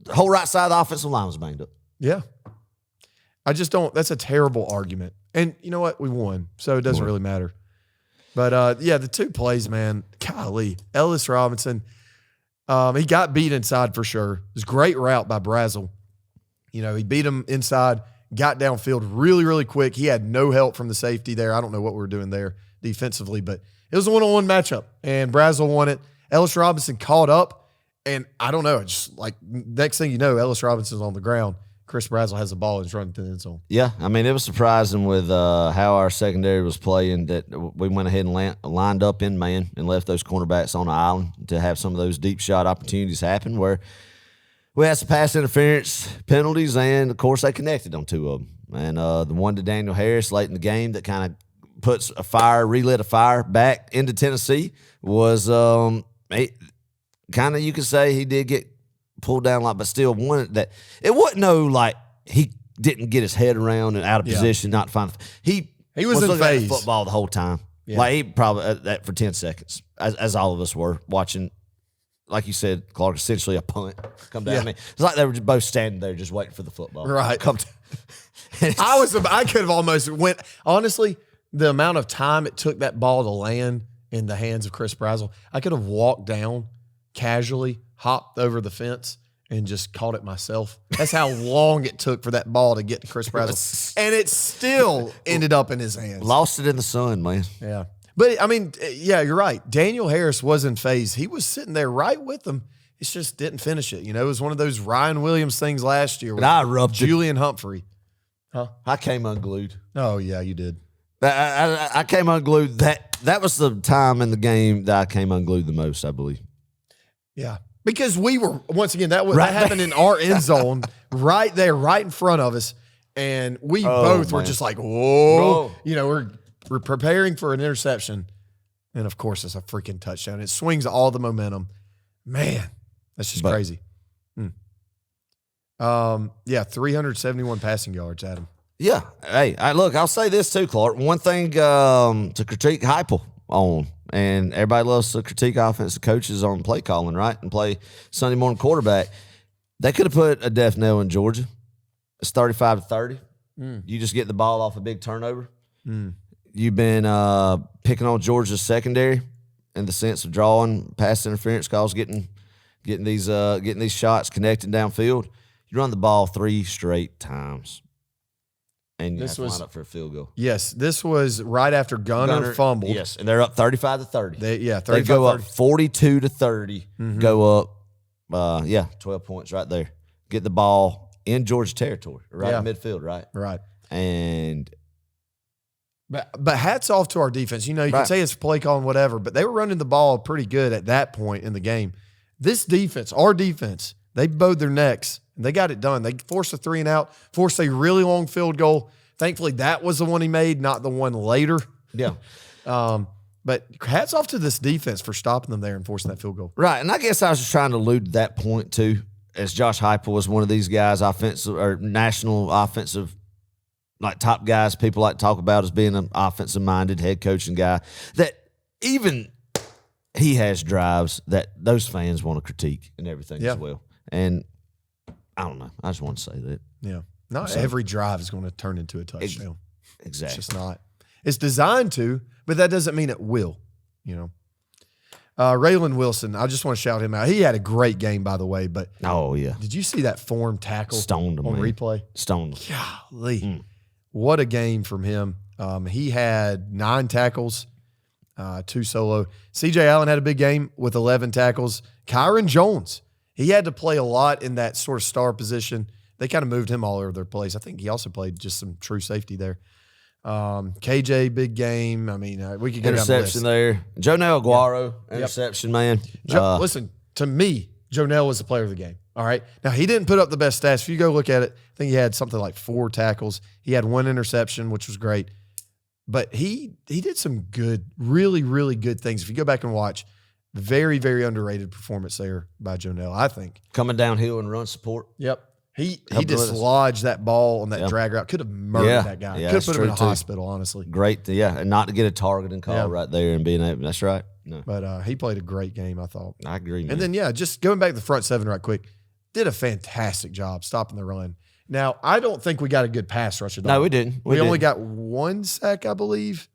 whole right side of the offensive line was banged up. Yeah. I just don't. That's a terrible argument. And you know what? We won, so it doesn't really matter. But, the two plays, man, golly. Ellis Robinson, he got beat inside for sure. It was a great route by Brazel. He beat him inside, got downfield really, really quick. He had no help from the safety there. I don't know what we were doing there defensively, but it was a one-on-one matchup, and Brazel won it. Ellis Robinson caught up, and I don't know. It's just like next thing you know, Ellis Robinson's on the ground. Chris Brazel has the ball and is running to the end zone. Yeah, I mean, it was surprising with how our secondary was playing that we went ahead and lined up in man and left those cornerbacks on the island to have some of those deep shot opportunities happen where we had some pass interference penalties, and, of course, they connected on two of them. And the one to Daniel Harris late in the game that kind of relit a fire back into Tennessee was kind of, you could say he did get pulled down a lot, but still one that it wasn't like he didn't get his head around and out of position, not to find. He was in looking at the phase. football the whole time. Yeah. Like he probably that for 10 seconds, as all of us were watching. Like you said, Clark, essentially a punt come down. Yeah. I mean, it's like they were both standing there just waiting for the football. Right. Come I could have almost went, honestly, the amount of time it took that ball to land in the hands of Chris Brazel, I could have walked down casually, hopped over the fence, and just caught it myself. That's how long it took for that ball to get to Chris Brazel. And it still ended up in his hands. Lost it in the sun, man. Yeah. But, I mean, yeah, you're right. Daniel Harris was in phase. He was sitting there right with him. It just didn't finish it. It was one of those Ryan Williams things last year with And I erupted. Julian Humphrey. Huh? I came unglued. Oh, yeah, you did. I came unglued. That was the time in the game that I came unglued the most, I believe. Yeah. Because we were, once again, that Right happened in our end zone, right there, right in front of us. And we both were just like, whoa. We're preparing for an interception. And, of course, it's a freaking touchdown. It swings all the momentum. Man, that's just crazy. 371 passing yards, Adam. Yeah. Hey, look, I'll say this too, Clark. One thing to critique Heupel on, and everybody loves to critique offensive coaches on play calling, right? And play Sunday morning quarterback. They could have put a death knell in Georgia. It's 35-30. You just get the ball off a big turnover. You've been picking on Georgia's secondary in the sense of drawing pass interference calls, getting these shots connecting downfield. You run the ball 3 straight times, and you have to line up for a field goal. Yes, this was right after Gunner fumbled. Yes, and they're up 35-30. They 35-30. Go up 42-30. Go up, 12 points right there. Get the ball in Georgia territory, right in midfield, right? Right. And But hats off to our defense. You can say it's play calling, whatever, but they were running the ball pretty good at that point in the game. This defense, our defense, they bowed their necks, and they got it done. They forced a 3 and out, forced a really long field goal. Thankfully, that was the one he made, not the one later. Yeah. But hats off to this defense for stopping them there and forcing that field goal. Right, and I guess I was just trying to allude to that point too, as Josh Heupel was one of these guys, offensive or national offensive like top guys people like to talk about as being an offensive-minded head coaching guy, that even he has drives that those fans want to critique and everything as well. And I don't know. I just want to say that. Yeah. Not every drive is going to turn into a touchdown. Exactly. It's just not. It's designed to, but that doesn't mean it will, you know. Raylan Wilson, I just want to shout him out. He had a great game, by the way, but did you see that form tackle Stoned him, on man. replay? Stoned him. Golly. What a game from him. He had 9 tackles, 2 solo. CJ Allen had a big game with 11 tackles. Kyron Jones, he had to play a lot in that sort of star position. They kind of moved him all over their place. I think he also played just some true safety there. KJ, big game. I mean, we could go down the list. Interception there. Jonell Aguero, interception, man. Listen, to me, Jonell was the player of the game. All right. Now, he didn't put up the best stats. If you go look at it, I think he had something like 4 tackles. He had 1 interception, which was great. But he did some good, really, really good things. If you go back and watch, very, very underrated performance there by Jonell, I think. Coming downhill and run support. Yep. He dislodged that ball on that drag route. Could have murdered that guy. Yeah, Could have put him in a too. hospital, honestly. Great. And not to get a targeting call right there and being able. That's right. No. But he played a great game, I thought. I agree, man. And then, just going back to the front 7 right quick, did a fantastic job stopping the run. Now, I don't think we got a good pass rush at all. No, we didn't. We only got 1 sack, I believe.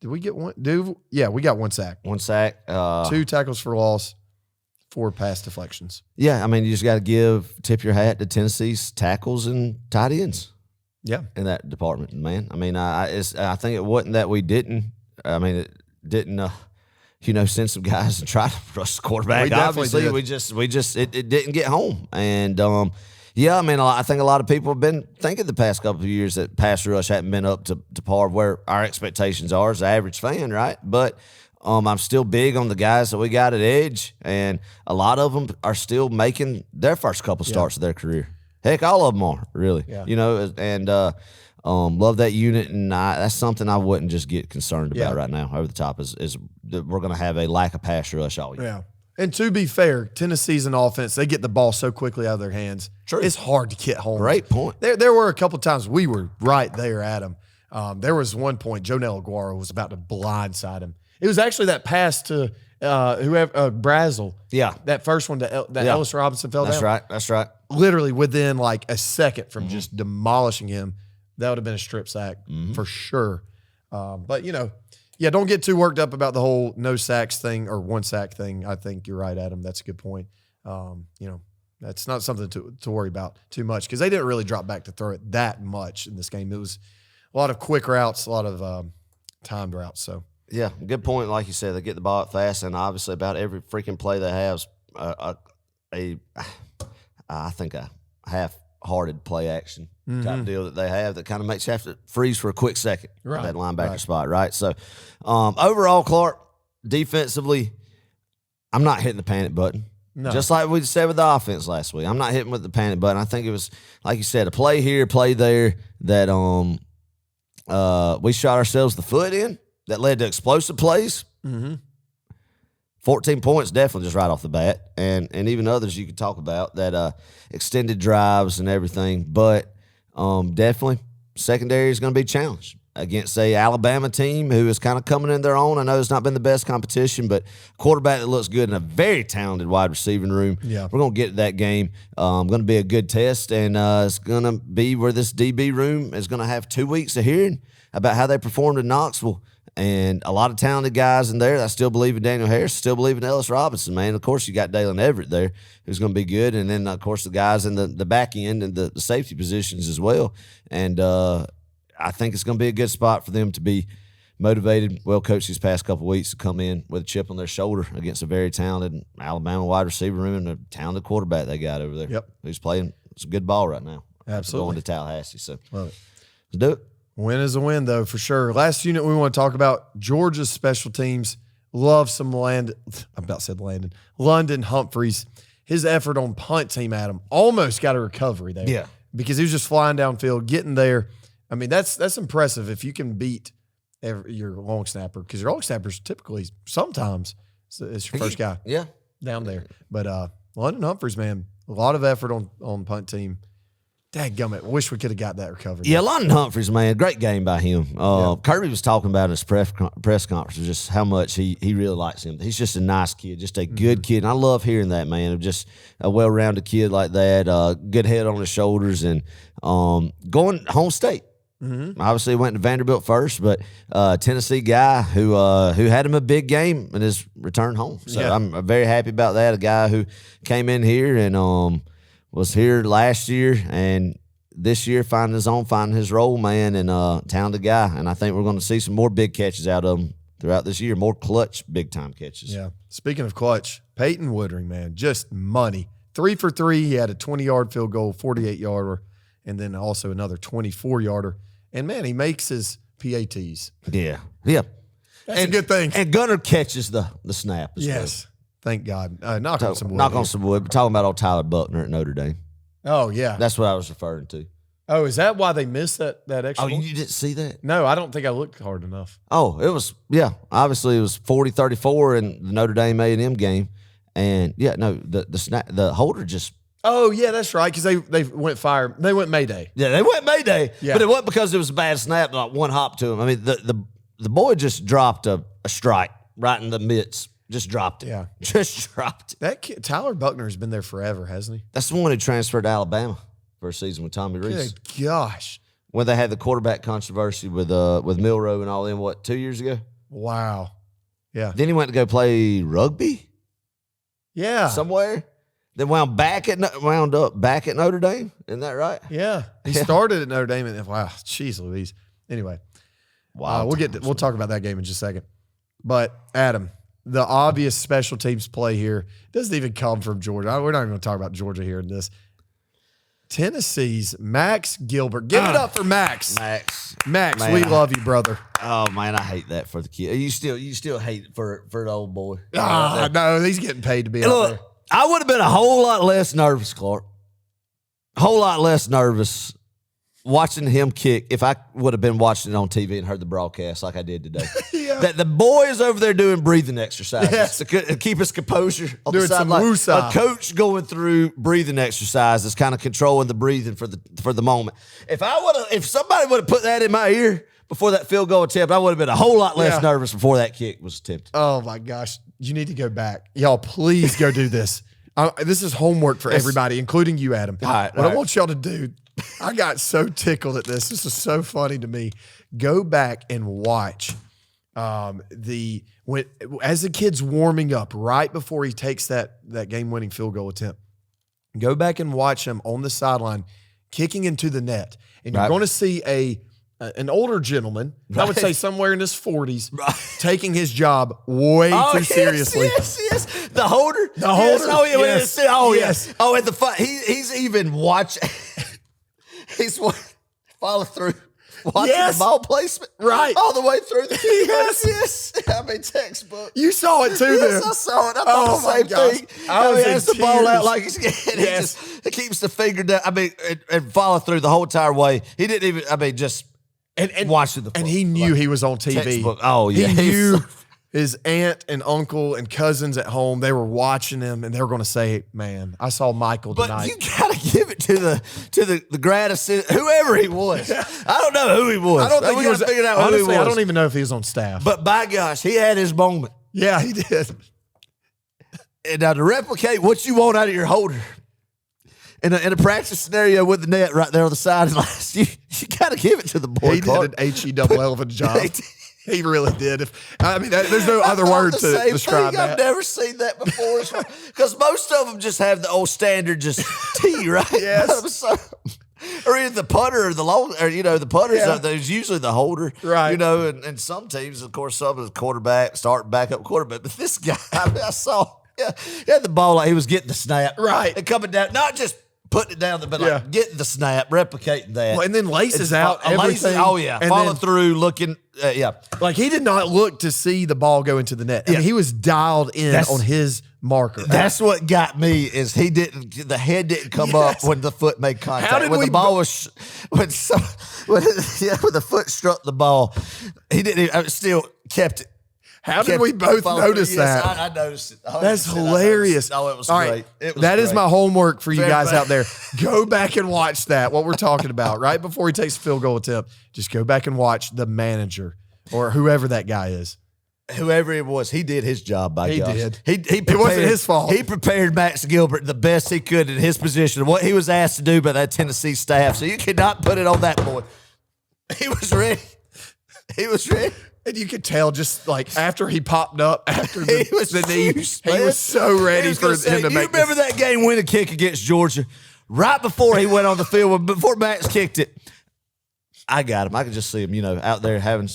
Did we get one? Yeah, we got 1 sack. 1 sack. 2 tackles for loss, 4 pass deflections. Yeah, I mean, you just got to tip your hat to Tennessee's tackles and tight ends. Yeah, in that department, man. I mean, I think it wasn't that we didn't. I mean, it didn't. Send some guys and try to rush the quarterback. Obviously, we just it didn't get home. And I mean, I think a lot of people have been thinking the past couple of years that pass rush hadn't been up to par where our expectations are as the average fan, right? But I'm still big on the guys that we got at edge, and a lot of them are still making their first couple starts of their career. Heck, all of them are, really. Yeah. And love that unit, and that's something I wouldn't just get concerned about right now over the top is that we're going to have a lack of pass rush all year. Yeah. And to be fair, Tennessee's an offense. They get the ball so quickly out of their hands. True. It's hard to get home. Great point. There were a couple times we were right there at him. There was one point Jonell Aguero was about to blindside him. It was actually that pass to Brazel. Yeah. That first one that Ellis Robinson fell down. That's right. Literally within like a second from just demolishing him. That would have been a strip sack for sure. But, don't get too worked up about the whole no sacks thing or 1 sack thing. I think you're right, Adam. That's a good point. That's not something to worry about too much because they didn't really drop back to throw it that much in this game. It was a lot of quick routes, a lot of timed routes. So, yeah, good point. Like you said, they get the ball out fast, and obviously about every freaking play they have I think a half-hearted play action type deal that they have that kind of makes you have to freeze for a quick second at that linebacker spot, right? So, overall, Clark, defensively, I'm not hitting the panic button. No. Just like we said with the offense last week. I'm not hitting with the panic button. I think it was, like you said, a play here, play there that we shot ourselves the foot in that led to explosive plays. 14 points definitely just right off the bat, and even others you could talk about that extended drives and everything. But definitely secondary is going to be challenged against a Alabama team who is kind of coming in their own. I know it's not been the best competition, but quarterback that looks good and a very talented wide receiving room. Yeah. We're going to get to that game. Going to be a good test, and it's going to be where this DB room is going to have 2 weeks of hearing about how they performed in Knoxville. And a lot of talented guys in there. I still believe in Daniel Harris, still believe in Ellis Robinson, man. Of course, you got Dalen Everett there, who's going to be good. And then, of course, the guys in the back end and the safety positions as well. And I think it's going to be a good spot for them to be motivated, well coached these past couple of weeks to come in with a chip on their shoulder against a very talented Alabama wide receiver room and a talented quarterback they got over there. Yep. Who's playing some good ball right now. Absolutely. Going to Tallahassee. So love it. Let's do it. Win is a win, though, for sure. Last unit we want to talk about, Georgia's special teams. Love some London Humphreys. His effort on punt team, Adam, almost got a recovery there. Yeah. Because he was just flying downfield, getting there. I mean, that's impressive if you can beat your long snapper, because your long snappers typically, sometimes, it's your first guy down there. But London Humphreys, man, a lot of effort on punt team. Dadgummit. Wish we could have got that recovered. Yeah, London Humphreys, man, great game by him. Kirby was talking about in his press conference just how much he really likes him. He's just a nice kid, just a good kid. And I love hearing that, man, of just a well-rounded kid like that, good head on his shoulders, and going home state. Obviously went to Vanderbilt first, but Tennessee guy who had him a big game in his return home. So I'm very happy about that. A guy who came in here and was here last year and this year finding his role, man, and talented guy. And I think we're going to see some more big catches out of him throughout this year, more clutch, big-time catches. Yeah. Speaking of clutch, Peyton Woodring, man, just money. 3 for 3. He had a 20-yard field goal, 48-yarder, and then also another 24-yarder. And, man, he makes his PATs. Yeah. That's a good thing. And Gunner catches the snap as well. Yes. Thank God. Knock on some wood. Knock on some wood. We're talking about old Tyler Buckner at Notre Dame. Oh, yeah. That's what I was referring to. Oh, is that why they missed that extra Oh, point? you didn't see that? No, I don't think I looked hard enough. Oh, it was, obviously it was 40-34 in the Notre Dame A&M game. And, the holder just. Oh, yeah, that's right, because they went fire. They went Mayday. Yeah, they went Mayday. Yeah. But it wasn't because it was a bad snap, like one hop to him. I mean, the boy just dropped a strike right in the midst. Just dropped it. Yeah. Just dropped it. That kid, Tyler Buckner has been there forever, hasn't he? That's the one who transferred to Alabama for a season with Tommy Reese. Good gosh. When they had the quarterback controversy with Milroe and all them, 2 years ago? Wow. Yeah. Then he went to go play rugby Yeah. somewhere. Then wound up back at Notre Dame. Isn't that right? Yeah. He started at Notre Dame, and wow, jeez Louise. Anyway, Wow. we'll talk about that game in just a second. But Adam, the obvious special teams play here doesn't even come from Georgia. We're not going to talk about Georgia here in this. Tennessee's Max Gilbert. Give it up for Max. Max, man, we love you, brother. Oh man, I hate that for the kid. You still hate it for the old boy. No, he's getting paid to be out Look, there. I would have been a whole lot less nervous, Clark. A whole lot less nervous watching him kick if I would have been watching it on TV and heard the broadcast like I did today. Yeah. That the boy is over there doing breathing exercises Yes. to keep his composure on Doing the some sideline. woosah. A coach going through breathing exercises, kind of controlling the breathing for the moment. If somebody would have put that in my ear before that field goal attempt, I would have been a whole lot less nervous before that kick was attempted. Oh, my gosh. You need to go back. Y'all, please go do this. This is homework for everybody, including you, Adam. Right, what I want y'all to do, I got so tickled at this. This is so funny to me. Go back and watch as the kid's warming up right before he takes that game-winning field goal attempt. Go back and watch him on the sideline kicking into the net. And you're going to see an older gentleman, I would say somewhere in his 40s, taking his job way too seriously. Yes. The holder. The holder. Oh, yeah. Yes. Yes. Oh, at the fun. He's even watching. He's follow through. Watching the ball placement. Right. All the way through the Yes. I mean, textbook. You saw it too, then. Yes, I saw it. I thought the same thing. I has the ball out tears. like he's getting it. Yes. He keeps the finger down. I mean, and follow through the whole entire way. He didn't even, just and watching the and he knew he was on TV. textbook. Oh, yeah. He knew his aunt and uncle and cousins at home, they were watching him, and they were going to say, man, I saw Michael But tonight. you got to give it to the grad assistant, whoever he was. I don't know who he was. I don't think we he was. gotta figure out who he Honestly, was. I don't even know if he was on staff. But by gosh, he had his moment. Yeah, he did. And now to replicate what you want out of your holder in a practice scenario with the net right there on the sideline, you got to give it to the boy. He did an HE-double-L of a job. He really did. There's no other word to describe that. I've never seen that before. Because most of them just have the old standard just T, right? Yes. So, or either the putter or the long, or the putter there's usually the holder, right? And some teams, of course, some of the quarterback, start backup quarterback. But this guy, I saw, he had the ball like he was getting the snap, right, and coming down, not just putting it down, but like getting the snap, replicating that, and then laces out everything. And follow through, looking, like he did not look to see the ball go into the net. I mean, he was dialed in on his marker. That's what got me is the head didn't come up when the foot made contact. When the ball was when the foot struck the ball, he didn't. I still kept it. How did we both notice that? I noticed it. That's hilarious. Oh, it was All great. right. It was That is great. my homework for you guys Fair out there. Go back and watch that, what we're talking about, right before he takes a field goal attempt. Just go back and watch the manager or whoever that guy is. Whoever it was, he did his job. By He gosh. did. He It wasn't his fault. He prepared Max Gilbert the best he could in his position, what he was asked to do by that Tennessee staff. So you cannot put it on that boy. He was ready. He was ready. And you could tell just like after he popped up after the, He was the knee, juiced, he man. was so ready He was for gonna him say, to you make remember that game winning kick against Georgia? Right before he went on the field, before Max kicked it, I got him. I could just see him, out there having,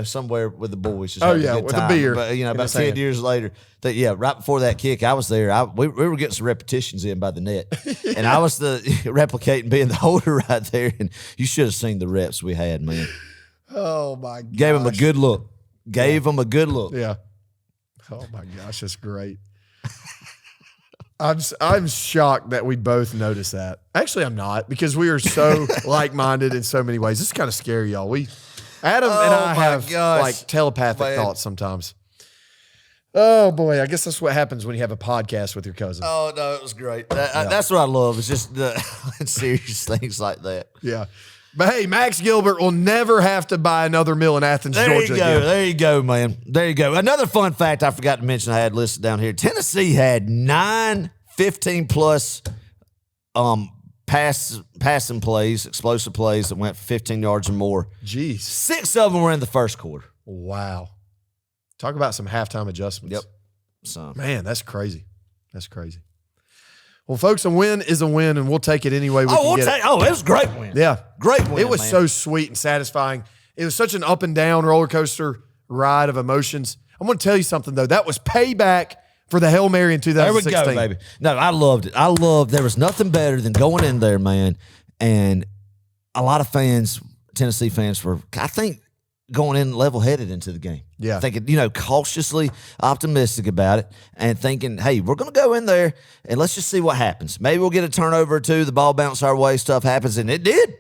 somewhere with the boys. Just Oh, having a yeah, good with a time. beer But, in about his 10 hand. years later, right before that kick, I was there. We were getting some repetitions in by the net. And I was replicating being the holder right there. And you should have seen the reps we had, man. Oh, my God. Gave him a good look. Gave him a good look. Yeah. Oh, my gosh. That's great. I'm shocked that we both noticed that. Actually, I'm not because we are so like-minded in so many ways. This is kind of scary, y'all. Adam and I my have gosh. like telepathic Man. thoughts sometimes. Oh boy, I guess that's what happens when you have a podcast with your cousin. Oh, no, it was great. That's what I love. It's just the serious things like that. Yeah. But hey, Max Gilbert will never have to buy another meal in Athens, There Georgia you go. again. There you go, man. There you go. Another fun fact I forgot to mention I had listed down here. Tennessee had 9 15-plus passing plays, explosive plays that went for 15 yards or more. Jeez. 6 of them were in the first quarter. Wow. Talk about some halftime adjustments. Yep. So Man, that's crazy. That's crazy. Well, folks, a win is a win, and we'll take it any way we can get it. it was a great win. Yeah. Great win, It was man. so sweet and satisfying. It was such an up and down roller coaster ride of emotions. I'm going to tell you something, though. That was payback for the Hail Mary in There we 2016. go, baby. No, I loved it. There was nothing better than going in there, man. And a lot of fans, Tennessee fans, were, I think, going in level-headed into the game. Yeah. Thinking, cautiously optimistic about it and thinking, hey, we're going to go in there and let's just see what happens. Maybe we'll get a turnover or two, the ball bounce our way, stuff happens, and it did.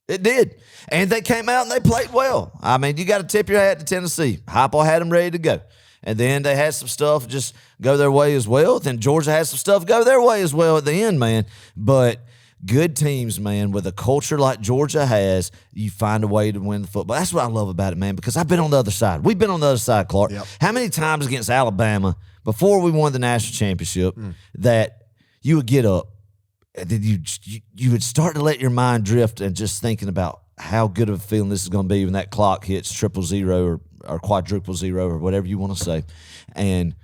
It did. And they came out and they played well. I mean, you got to tip your hat to Tennessee. Heupel had them ready to go. And then they had some stuff just go their way as well. Then Georgia had some stuff go their way as well at the end, man. But good teams, man, with a culture like Georgia has, you find a way to win the football. That's what I love about it, man, because I've been on the other side. We've been on the other side, Clark. Yep. How many times against Alabama before we won the national championship that you would get up and then you would start to let your mind drift and just thinking about how good of a feeling this is going to be when that clock hits 000 or quadruple zero or whatever you want to say. And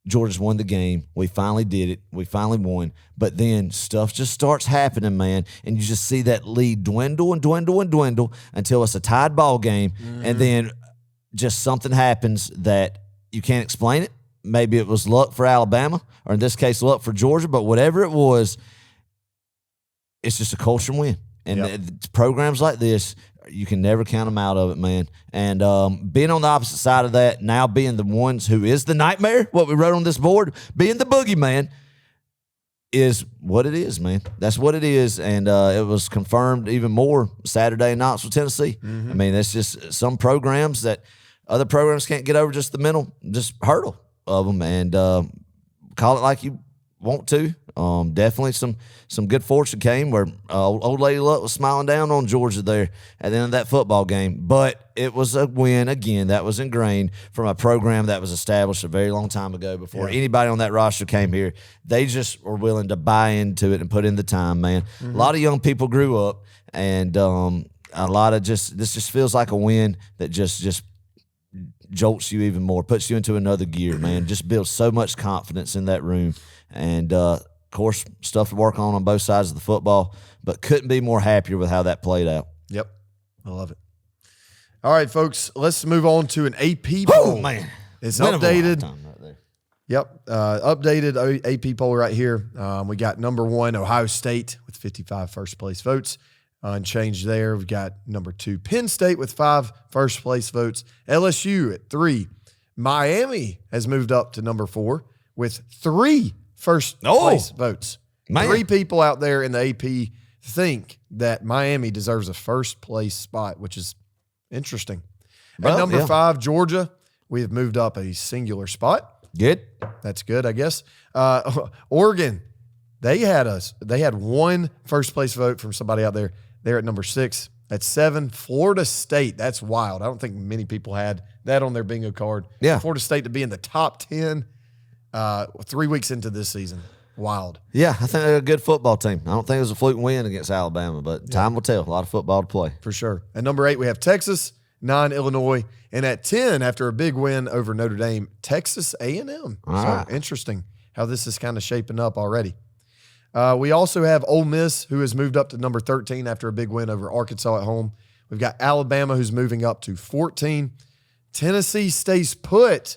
Georgia's won the game. We finally did it. We finally won. But then stuff just starts happening, man, and you just see that lead dwindle and dwindle and dwindle until it's a tied ball game, and then just something happens that you can't explain it. Maybe it was luck for Alabama, or in this case, luck for Georgia, but whatever it was, it's just a culture win. And programs like this, you can never count them out of it, man. And being on the opposite side of that, now being the ones who is the nightmare, what we wrote on this board, being the boogeyman, is what it is, man. That's what it is. And it was confirmed even more Saturday in Knoxville, Tennessee. I mean, that's just some programs that other programs can't get over just the mental hurdle of them. And call it like you want to. Definitely some good fortune came where old Lady Luck was smiling down on Georgia there at the end of that football game. But it was a win, again, that was ingrained from a program that was established a very long time ago before anybody on that roster came here. They just were willing to buy into it and put in the time, man. A lot of young people grew up, and a lot of this just feels like a win that just jolts you even more, puts you into another gear, man. Just builds so much confidence in that room. And, of course, stuff to work on both sides of the football, but couldn't be more happier with how that played out. Yep. I love it. All right, folks, let's move on to an AP poll. Oh, man. It's Win of a updated. lifetime right there. Yep. Updated AP poll right here. We got number 1, Ohio State with 55 first place votes. Unchanged there. We've got number 2, Penn State with 5 first place votes. LSU at 3. Miami has moved up to number 4 with 3 first place votes. Man. 3 people out there in the AP think that Miami deserves a first place spot, which is interesting. Well, At number yeah. 5, Georgia we have moved up a singular spot. Good. That's good, I guess. Oregon, they had one first place vote from somebody out there. They're at number 6. At 7, Florida State. That's wild. I don't think many people had that on their bingo card. Yeah. Florida State to be in the top 10 3 weeks into this season. Wild. Yeah, I think they're a good football team. I don't think it was a fluke win against Alabama, but time will tell. A lot of football to play. For sure. At number 8, we have Texas, 9, Illinois. And at 10, after a big win over Notre Dame, Texas A&M. Right. Interesting how this is kind of shaping up already. We also have Ole Miss, who has moved up to number 13 after a big win over Arkansas at home. We've got Alabama, who's moving up to 14. Tennessee stays put.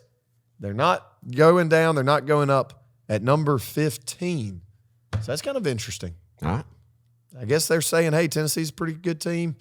They're not going down. They're not going up at number 15. So that's kind of interesting. All right. I guess they're saying, hey, Tennessee's a pretty good team.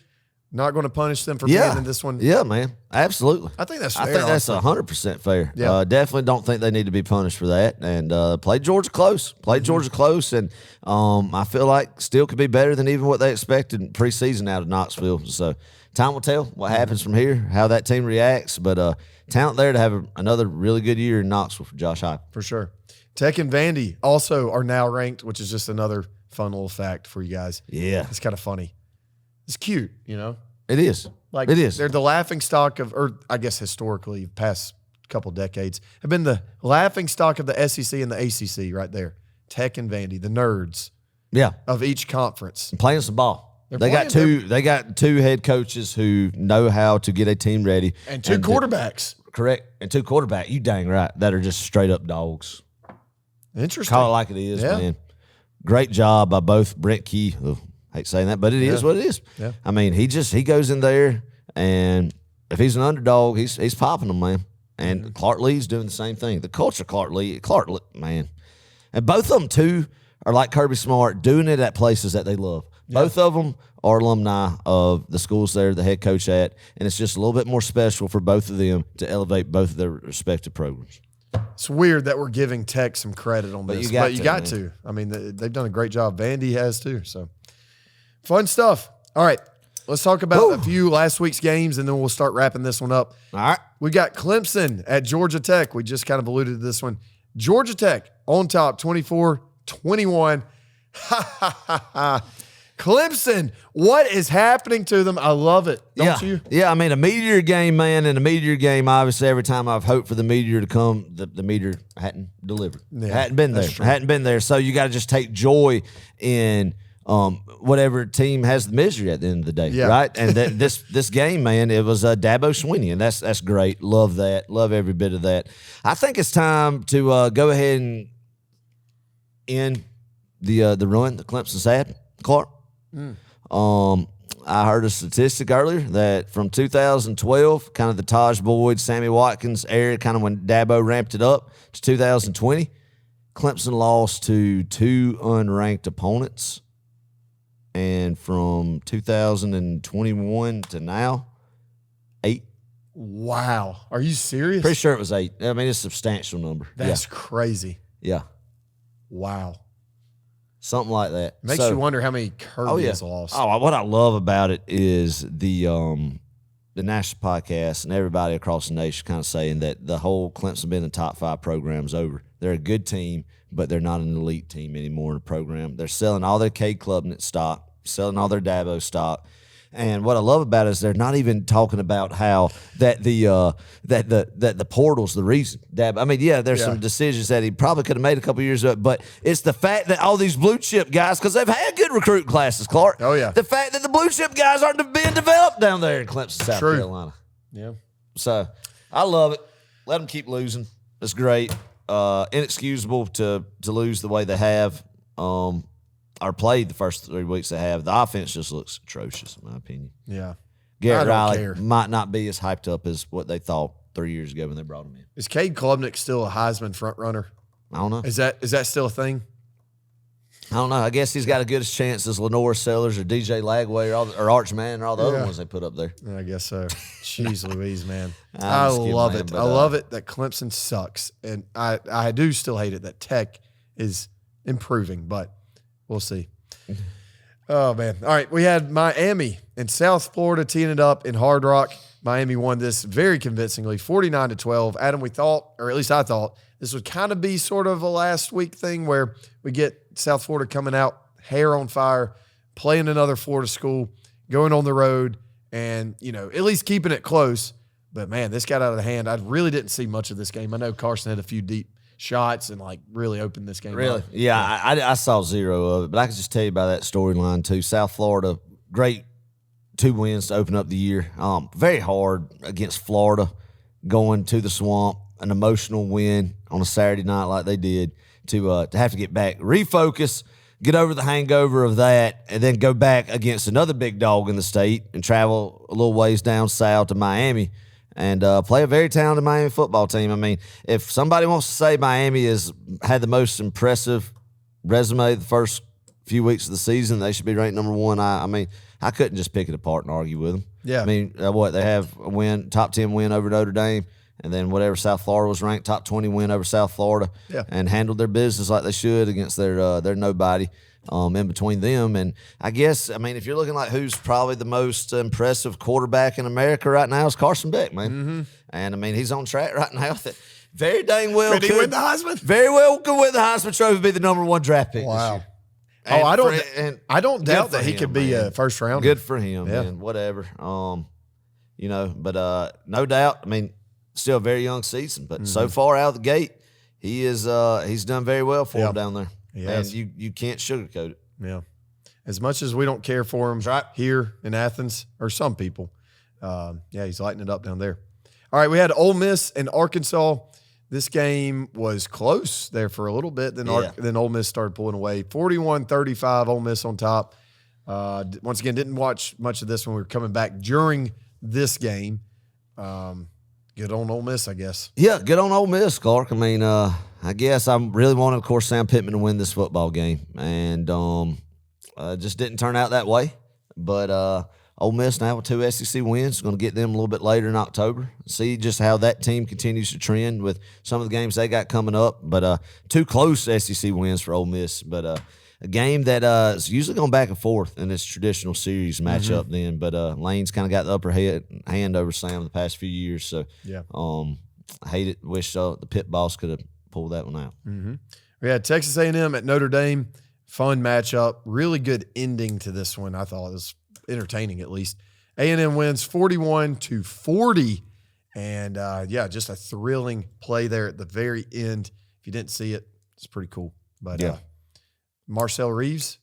Not going to punish them for being in this one. Yeah, man. Absolutely. I think that's fair. I think that's 100% fair. Yeah. Definitely don't think they need to be punished for that. And played Georgia close. Played Georgia close. And I feel like still could be better than even what they expected in preseason out of Knoxville. So time will tell what happens from here, how that team reacts. But talent there to have another really good year in Knoxville for Josh Heupel. For sure. Tech and Vandy also are now ranked, which is just another fun little fact for you guys. Yeah. It's kind of funny. It's cute, you know? It is. Like it is. They're the laughing stock of, or I guess historically, past couple decades, have been the laughing stock of the SEC and the ACC right there. Tech and Vandy, the nerds of each conference. Playing some ball. They got two head coaches who know how to get a team ready. And two quarterbacks. Correct. And 2 quarterbacks, you dang right, that are just straight up dogs. Interesting. Call it like it is, man. Great job by both Brent Key. Oh, hate saying that, but it is what it is. Yeah. I mean, he goes in there, and if he's an underdog, he's popping them, man. And Clark Lee's doing the same thing. The culture, Clark Lee, man. And both of them, too, are like Kirby Smart, doing it at places that they love. Yeah. Both of them are alumni of the schools they're the head coach at, and it's just a little bit more special for both of them to elevate both of their respective programs. It's weird that we're giving Tech some credit on this, but you got to. I mean, they've done a great job. Vandy has too. So fun stuff. All right, let's talk about a few last week's games, and then we'll start wrapping this one up. All right. We got Clemson at Georgia Tech. We just kind of alluded to this one. Georgia Tech on top, 24-21. Clemson, what is happening to them? I love it. Don't you? Yeah, I mean, a meteor game, man, and a meteor game, obviously, every time I've hoped for the meteor to come, the meteor hadn't delivered. Yeah, hadn't been there. Hadn't been there. So you got to just take joy in whatever team has the misery at the end of the day, right? And this game, man, it was Dabo Swinney, and that's great. Love that. Love every bit of that. I think it's time to go ahead and end the run that Clemson's had, Clark. I heard a statistic earlier that from 2012, kind of the Taj Boyd, Sammy Watkins era, kind of when Dabo ramped it up to 2020, Clemson lost to 2 unranked opponents. And from 2021 to now, 8. Wow. Are you serious? Pretty sure it was 8. I mean, it's a substantial number. That's crazy. Yeah. Wow. Something like that. Makes you wonder how many Kirby has lost. Oh, what I love about it is the national podcast and everybody across the nation kind of saying that the whole Clemson being the top 5 program's over. They're a good team, but they're not an elite team anymore in the program. They're selling all their Cade Klubnik stock, selling all their Dabo stock. And what I love about it is they're not even talking about how that the portal's the reason. I mean, there's some decisions that he probably could have made a couple years ago, but it's the fact that all these blue chip guys, because they've had good recruiting classes, Clark. Oh yeah. The fact that the blue chip guys aren't being developed down there in Clemson, South Carolina. Yeah. So I love it. Let them keep losing. It's great. Inexcusable to lose the way they have. Or played the first 3 weeks they have. The offense just looks atrocious, in my opinion. Yeah. Garrett Riley might not be as hyped up as what they thought 3 years ago when they brought him in. Is Cade Klubnik still a Heisman front runner? I don't know. Is that still a thing? I don't know. I guess he's got a good chance as Lenore Sellers or DJ Lagway or Arch Mann or all the other ones they put up there. I guess so. Jeez Louise, man. I love it. I love it that Clemson sucks. And I do still hate it that Tech is improving, but we'll see. Oh, man. All right, we had Miami and South Florida teeing it up in Hard Rock. Miami won this very convincingly, 49-12. Adam, we thought, or at least I thought, this would kind of be sort of a last week thing where we get South Florida coming out, hair on fire, playing another Florida school, going on the road, and, at least keeping it close. But, man, this got out of the hand. I really didn't see much of this game. I know Carson had a few deep shots and, really opened this game Really? up. Yeah, I saw zero of it. But I can just tell you about that storyline, too. South Florida, great 2 wins to open up the year. Very hard against Florida, going to the Swamp, an emotional win on a Saturday night like they did, to have to get back, refocus, get over the hangover of that, and then go back against another big dog in the state and travel a little ways down south to Miami and play a very talented Miami football team. I mean, if somebody wants to say Miami has had the most impressive resume the first few weeks of the season, they should be ranked number 1. I mean, I couldn't just pick it apart and argue with them. Yeah. I mean, they have a win, top 10 win over Notre Dame, and then whatever South Florida was ranked, top 20 win over South Florida, and handled their business like they should against their nobody in between them. And I guess, I mean, if you're looking like who's probably the most impressive quarterback in America right now, is Carson Beck, man. Mm-hmm. And, I mean, he's on track right now. Very dang well Could he win the Heisman? Very well could win the Heisman Trophy, be the number 1 draft pick this year. And I don't good doubt for that he him, could be man. a first rounder. Good for him, man. Whatever. But no doubt. I mean, still a very young season, but so far out of the gate, he's done very well for him down there. And you can't sugarcoat it. Yeah. As much as we don't care for him here in Athens, or some people, he's lighting it up down there. All right, we had Ole Miss and Arkansas. This game was close there for a little bit. Then Ole Miss started pulling away. 41-35, Ole Miss on top. Once again, didn't watch much of this when we were coming back during this game. Good on Ole Miss, I guess. Yeah, good on Ole Miss, Clark. I mean, I guess I really wanted, of course, Sam Pittman to win this football game. And just didn't turn out that way. But Ole Miss now with 2 SEC wins. Going to get them a little bit later in October. See just how that team continues to trend with some of the games they got coming up. But 2 close SEC wins for Ole Miss. But a game that is usually going back and forth in this traditional series matchup then. But Lane's kind of got the upper hand over Sam the past few years. So, I hate it. Wish the Pitt boss could have pulled that one out. Mm-hmm. We had Texas A&M at Notre Dame. Fun matchup. Really good ending to this one, I thought. It was entertaining, at least. A&M wins 41-40. And, just a thrilling play there at the very end. If you didn't see it, it's pretty cool. But, Marcel Reeves,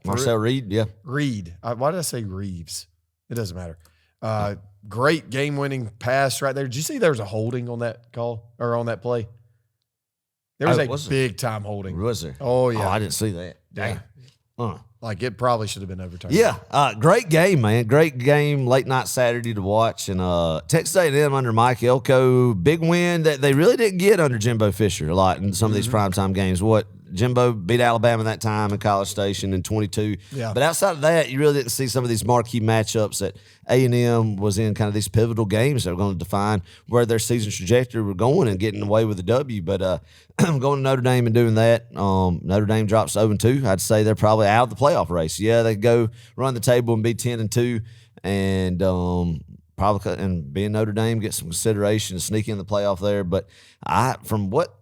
Marcel Reed, Reed. Why did I say Reeves? It doesn't matter. Great game-winning pass right there. Did you see there was a holding on that call or on that play? There was a big-time holding. Was there? Oh, yeah. Oh, I didn't see that. Dang. Yeah. Like, it probably should have been overturned. Yeah, great game, man. Great game, late night Saturday to watch. And Texas A&M under Mike Elko, big win that they really didn't get under Jimbo Fisher a lot in some of these primetime games. Jimbo beat Alabama that time in College Station in 22. Yeah. But outside of that, you really didn't see some of these marquee matchups that A&M was in, kind of these pivotal games that were going to define where their season trajectory were going and getting away with the W. But going to Notre Dame and doing that, Notre Dame drops 0-2. I'd say they're probably out of the playoff race. Yeah, they go run the table and be 10-2 and probably and being Notre Dame get some consideration to sneak in the playoff there. But from what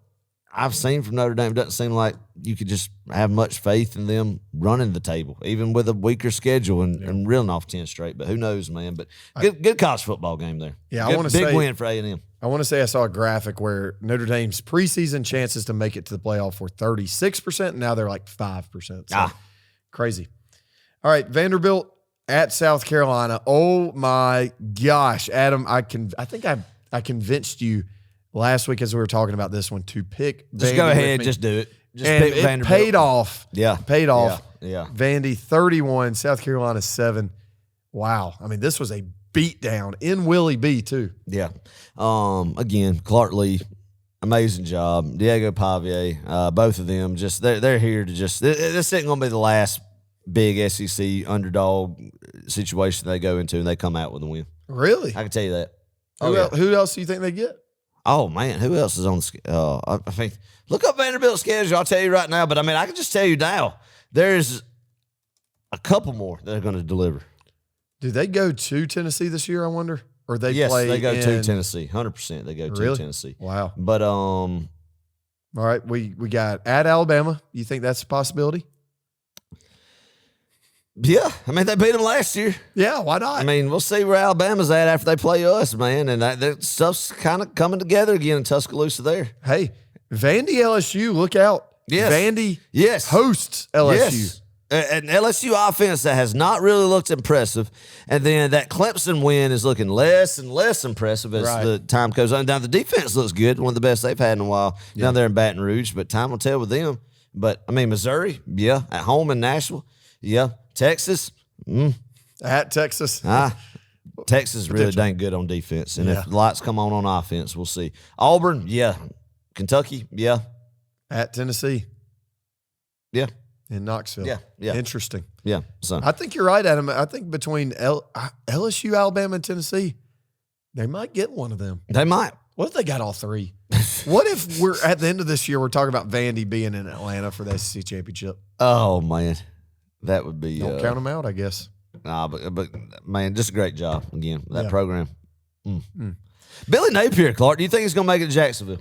I've seen from Notre Dame, it doesn't seem like you could just have much faith in them running the table, even with a weaker schedule and reeling off 10 straight. But who knows, man? But good college football game there. Yeah, good, I want to say big win for A&M. I want to say I saw a graphic where Notre Dame's preseason chances to make it to the playoff were 36%, and now they're like 5%. So crazy. All right, Vanderbilt at South Carolina. Oh my gosh, Adam! I think I convinced you last week as we were talking about this one to pick. Just go ahead, just do it. Just and pick it Vanderbilt. paid off. Yeah, paid off. Yeah. Vandy 31, South Carolina 7. Wow. I mean, this was a beatdown in Willie B too. Yeah. Again, Clark Lee, amazing job. Diego Pavier, both of them. Just they're here to just. This isn't going to be the last big SEC underdog situation they go into, and they come out with a win. Really? I can tell you that. Who else do you think they get? Oh, man, who else is on the schedule? I think look up Vanderbilt's schedule. I'll tell you right now. But, I mean, I can just tell you now, there's a couple more they're going to deliver. Do they go to Tennessee this year, I wonder? Or they Yes, play they go in... to Tennessee. 100% they go Really? to Tennessee. Wow. But all right, we got at Alabama. You think that's a possibility? yeah, I mean, they beat them last year. Yeah, why not? I mean, we'll see where Alabama's at after they play us, man. And that stuff's kind of coming together again in Tuscaloosa there. Hey, Vandy LSU, look out. Yes. Vandy Yes. hosts LSU. Yes. An LSU offense that has not really looked impressive. And then that Clemson win is looking less and less impressive as Right. the time goes on. Now, the defense looks good, one of the best they've had in a while down there in Baton Rouge, but time will tell with them. But, I mean, Missouri, yeah. At home in Nashville, yeah. Texas, At Texas. Texas is really dang good on defense. And if lights come on offense, we'll see. Auburn, yeah. Kentucky, yeah. At Tennessee. Yeah. In Knoxville. Yeah. Interesting. Yeah. So I think you're right, Adam. I think between LSU, Alabama, and Tennessee, they might get one of them. they might. What if they got all three? What if we're at the end of this year, we're talking about Vandy being in Atlanta for the SEC championship? Oh, man. That would be. Don't count them out, I guess. Nah, but man, just a great job again with that program. Billy Napier, Clark, do you think he's going to make it to Jacksonville?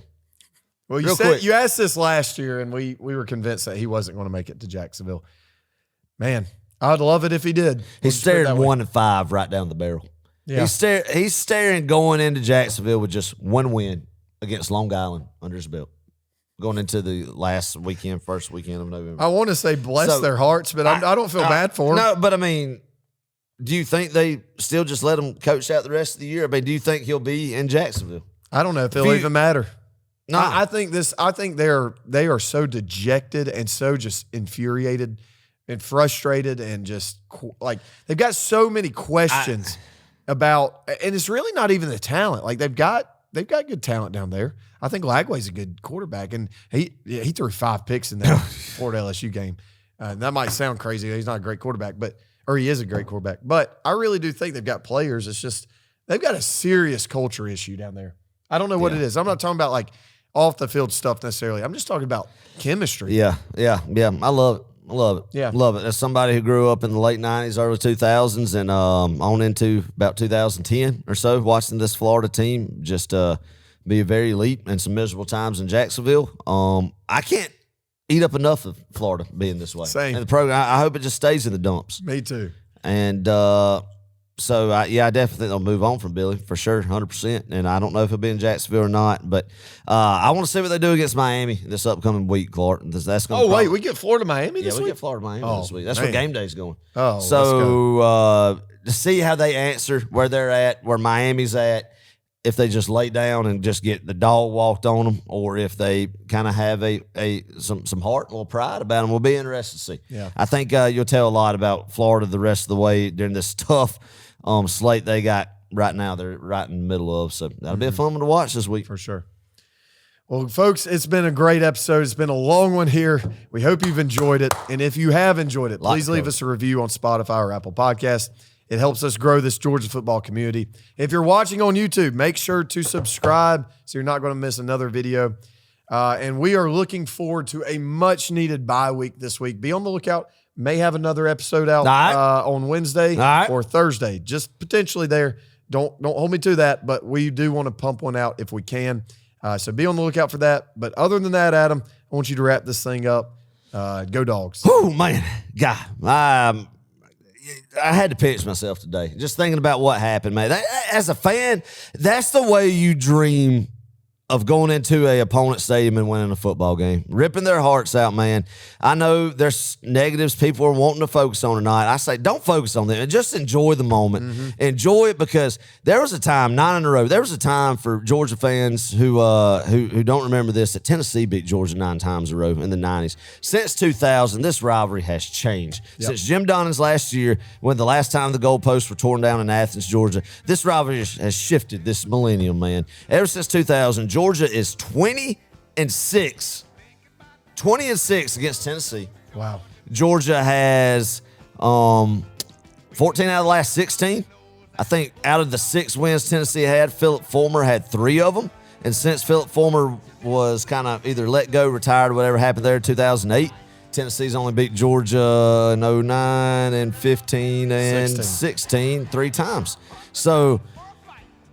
Well, Real quick. you asked this last year, and we were convinced that he wasn't going to make it to Jacksonville. Man, I'd love it if he did. He's staring 1-5 right down the barrel. Yeah. He's staring going into Jacksonville with just one win against Long Island under his belt. Going into the first weekend of November. I want to say bless their hearts, but I don't feel bad for them. No, but I mean, do you think they still just let him coach out the rest of the year? I mean, do you think he'll be in Jacksonville? I don't know if it'll even matter. No, I think they are so dejected and so just infuriated and frustrated and just like they've got so many questions about, and it's really not even the talent. Like they've got good talent down there. I think Lagway's a good quarterback, and he threw 5 picks in that Florida LSU game. That might sound crazy. He's not a great quarterback, or he is a great quarterback. But I really do think they've got players. It's just they've got a serious culture issue down there. I don't know what it is. I'm not talking about like off the field stuff necessarily. I'm just talking about chemistry. Yeah. I love it. Yeah. Love it. As somebody who grew up in the late 90s, early 2000s, and on into about 2010 or so, watching this Florida team just be very elite and some miserable times in Jacksonville. I can't eat up enough of Florida being this way. Same. And the program, I hope it just stays in the dumps. Me too. And so, I definitely think they'll move on from Billy for sure, 100%. And I don't know if he'll be in Jacksonville or not, but I want to see what they do against Miami this upcoming week, Clark. That's going. Wait, we get Florida Miami this we week? get Florida Miami this week. That's where game day's going. Oh, so to see how they answer, where they're at, where Miami's at, if they just lay down and just get the dog walked on them, or if they kind of have some heart and a little pride about them, will be interested to see. Yeah. I think you'll tell a lot about Florida the rest of the way during this tough slate they got right now. They're right in the middle of, so that'll be a fun one to watch this week for sure. Well, folks, it's been a great episode. It's been a long one here. We hope you've enjoyed it, and if you have enjoyed it, please leave us a review on Spotify or Apple Podcasts. It helps us grow this Georgia football community. If you're watching on YouTube, make sure to subscribe so you're not going to miss another video. And we are looking forward to a much-needed bye week this week. Be on the lookout. May have another episode out on Wednesday or Thursday, just potentially there. Don't hold me to that, but we do want to pump one out if we can. So be on the lookout for that. But other than that, Adam, I want you to wrap this thing up. Go Dogs. Oh, man. God. I had to pinch myself today. Just thinking about what happened, man. As a fan, that's the way you dream of going into a opponent stadium and winning a football game. Ripping their hearts out, man. I know there's negatives people are wanting to focus on tonight. I say don't focus on them and just enjoy the moment. Enjoy it, because there was a time, 9 in a row, there was a time for Georgia fans who don't remember this, that Tennessee beat Georgia 9 times in a row in the 90s. Since 2000, this rivalry has changed. Since Jim Donning's last year, when the last time the goalposts were torn down in Athens, Georgia, this rivalry has shifted this millennium, man. Ever since 2000, Georgia is 20-6. 20-6 against Tennessee. Wow. Georgia has 14 out of the last 16. I think out of the 6 wins Tennessee had, Philip Fulmer had 3 of them. And since Philip Fulmer was kind of either let go, retired, or whatever happened there in 2008, Tennessee's only beat Georgia in 09 and 15 and 16 3 times. So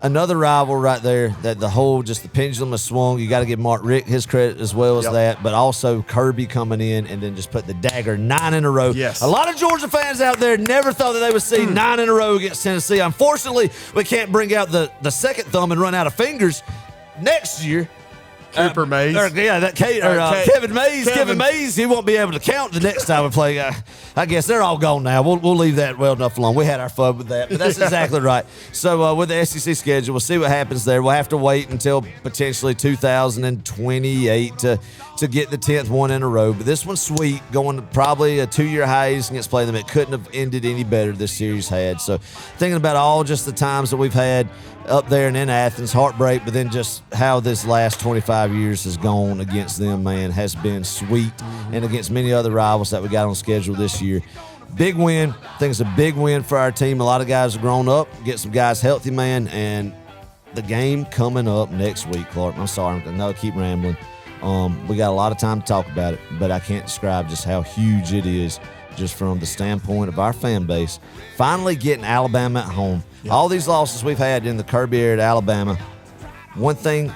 another rival right there that the pendulum has swung. You got to give Mark Richt his credit as well as that, but also Kirby coming in and then just put the dagger 9 in a row. Yes. A lot of Georgia fans out there never thought that they would see 9 in a row against Tennessee. Unfortunately, we can't bring out the second thumb and run out of fingers next year. Cooper Mays. Kevin Mays. Kevin Mays, he won't be able to count the next time we play. I guess they're all gone now. We'll leave that well enough alone. We had our fun with that, but that's exactly right. So with the SEC schedule, we'll see what happens there. We'll have to wait until potentially 2028 to get the 10th one in a row. But this one's sweet, going probably a 2-year hiatus against play them. It couldn't have ended any better this series had. So thinking about all just the times that we've had up there and in Athens, heartbreak, but then just how this last 25 years has gone against them, man, has been sweet, and against many other rivals that we got on schedule this year. Big win. I think it's a big win for our team. A lot of guys have grown up, get some guys healthy, man, and the game coming up next week, Clark. I'm sorry, I keep rambling. We got a lot of time to talk about it, but I can't describe just how huge it is just from the standpoint of our fan base. Finally getting Alabama at home. Yep. All these losses we've had in the Kirby area at Alabama, one thing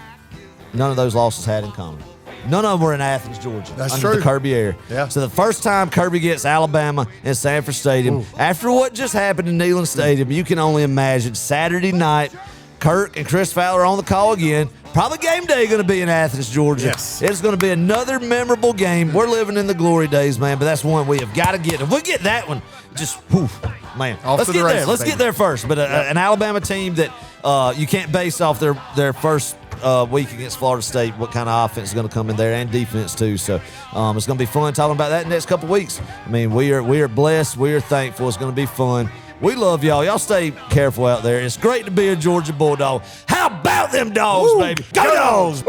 none of those losses had in common. None of them were in Athens, Georgia. That's under true. The Kirby area. Yeah. So the first time Kirby gets Alabama in Sanford Stadium, after what just happened in Neyland Stadium, you can only imagine Saturday night, Kirk and Chris Fowler on the call again. Probably game day going to be in Athens, Georgia. Yes. It's going to be another memorable game. We're living in the glory days, man, but that's one we have got to get. If we get that one, just, whew, man. Let's get there. Let's get there first. But an Alabama team that you can't base off their first week against Florida State what kind of offense is going to come in there, and defense too. So it's going to be fun talking about that in the next couple of weeks. I mean, we are blessed. We are thankful. It's going to be fun. We love y'all. Y'all stay careful out there. It's great to be a Georgia Bulldog. How about them dogs, baby? Go Dogs!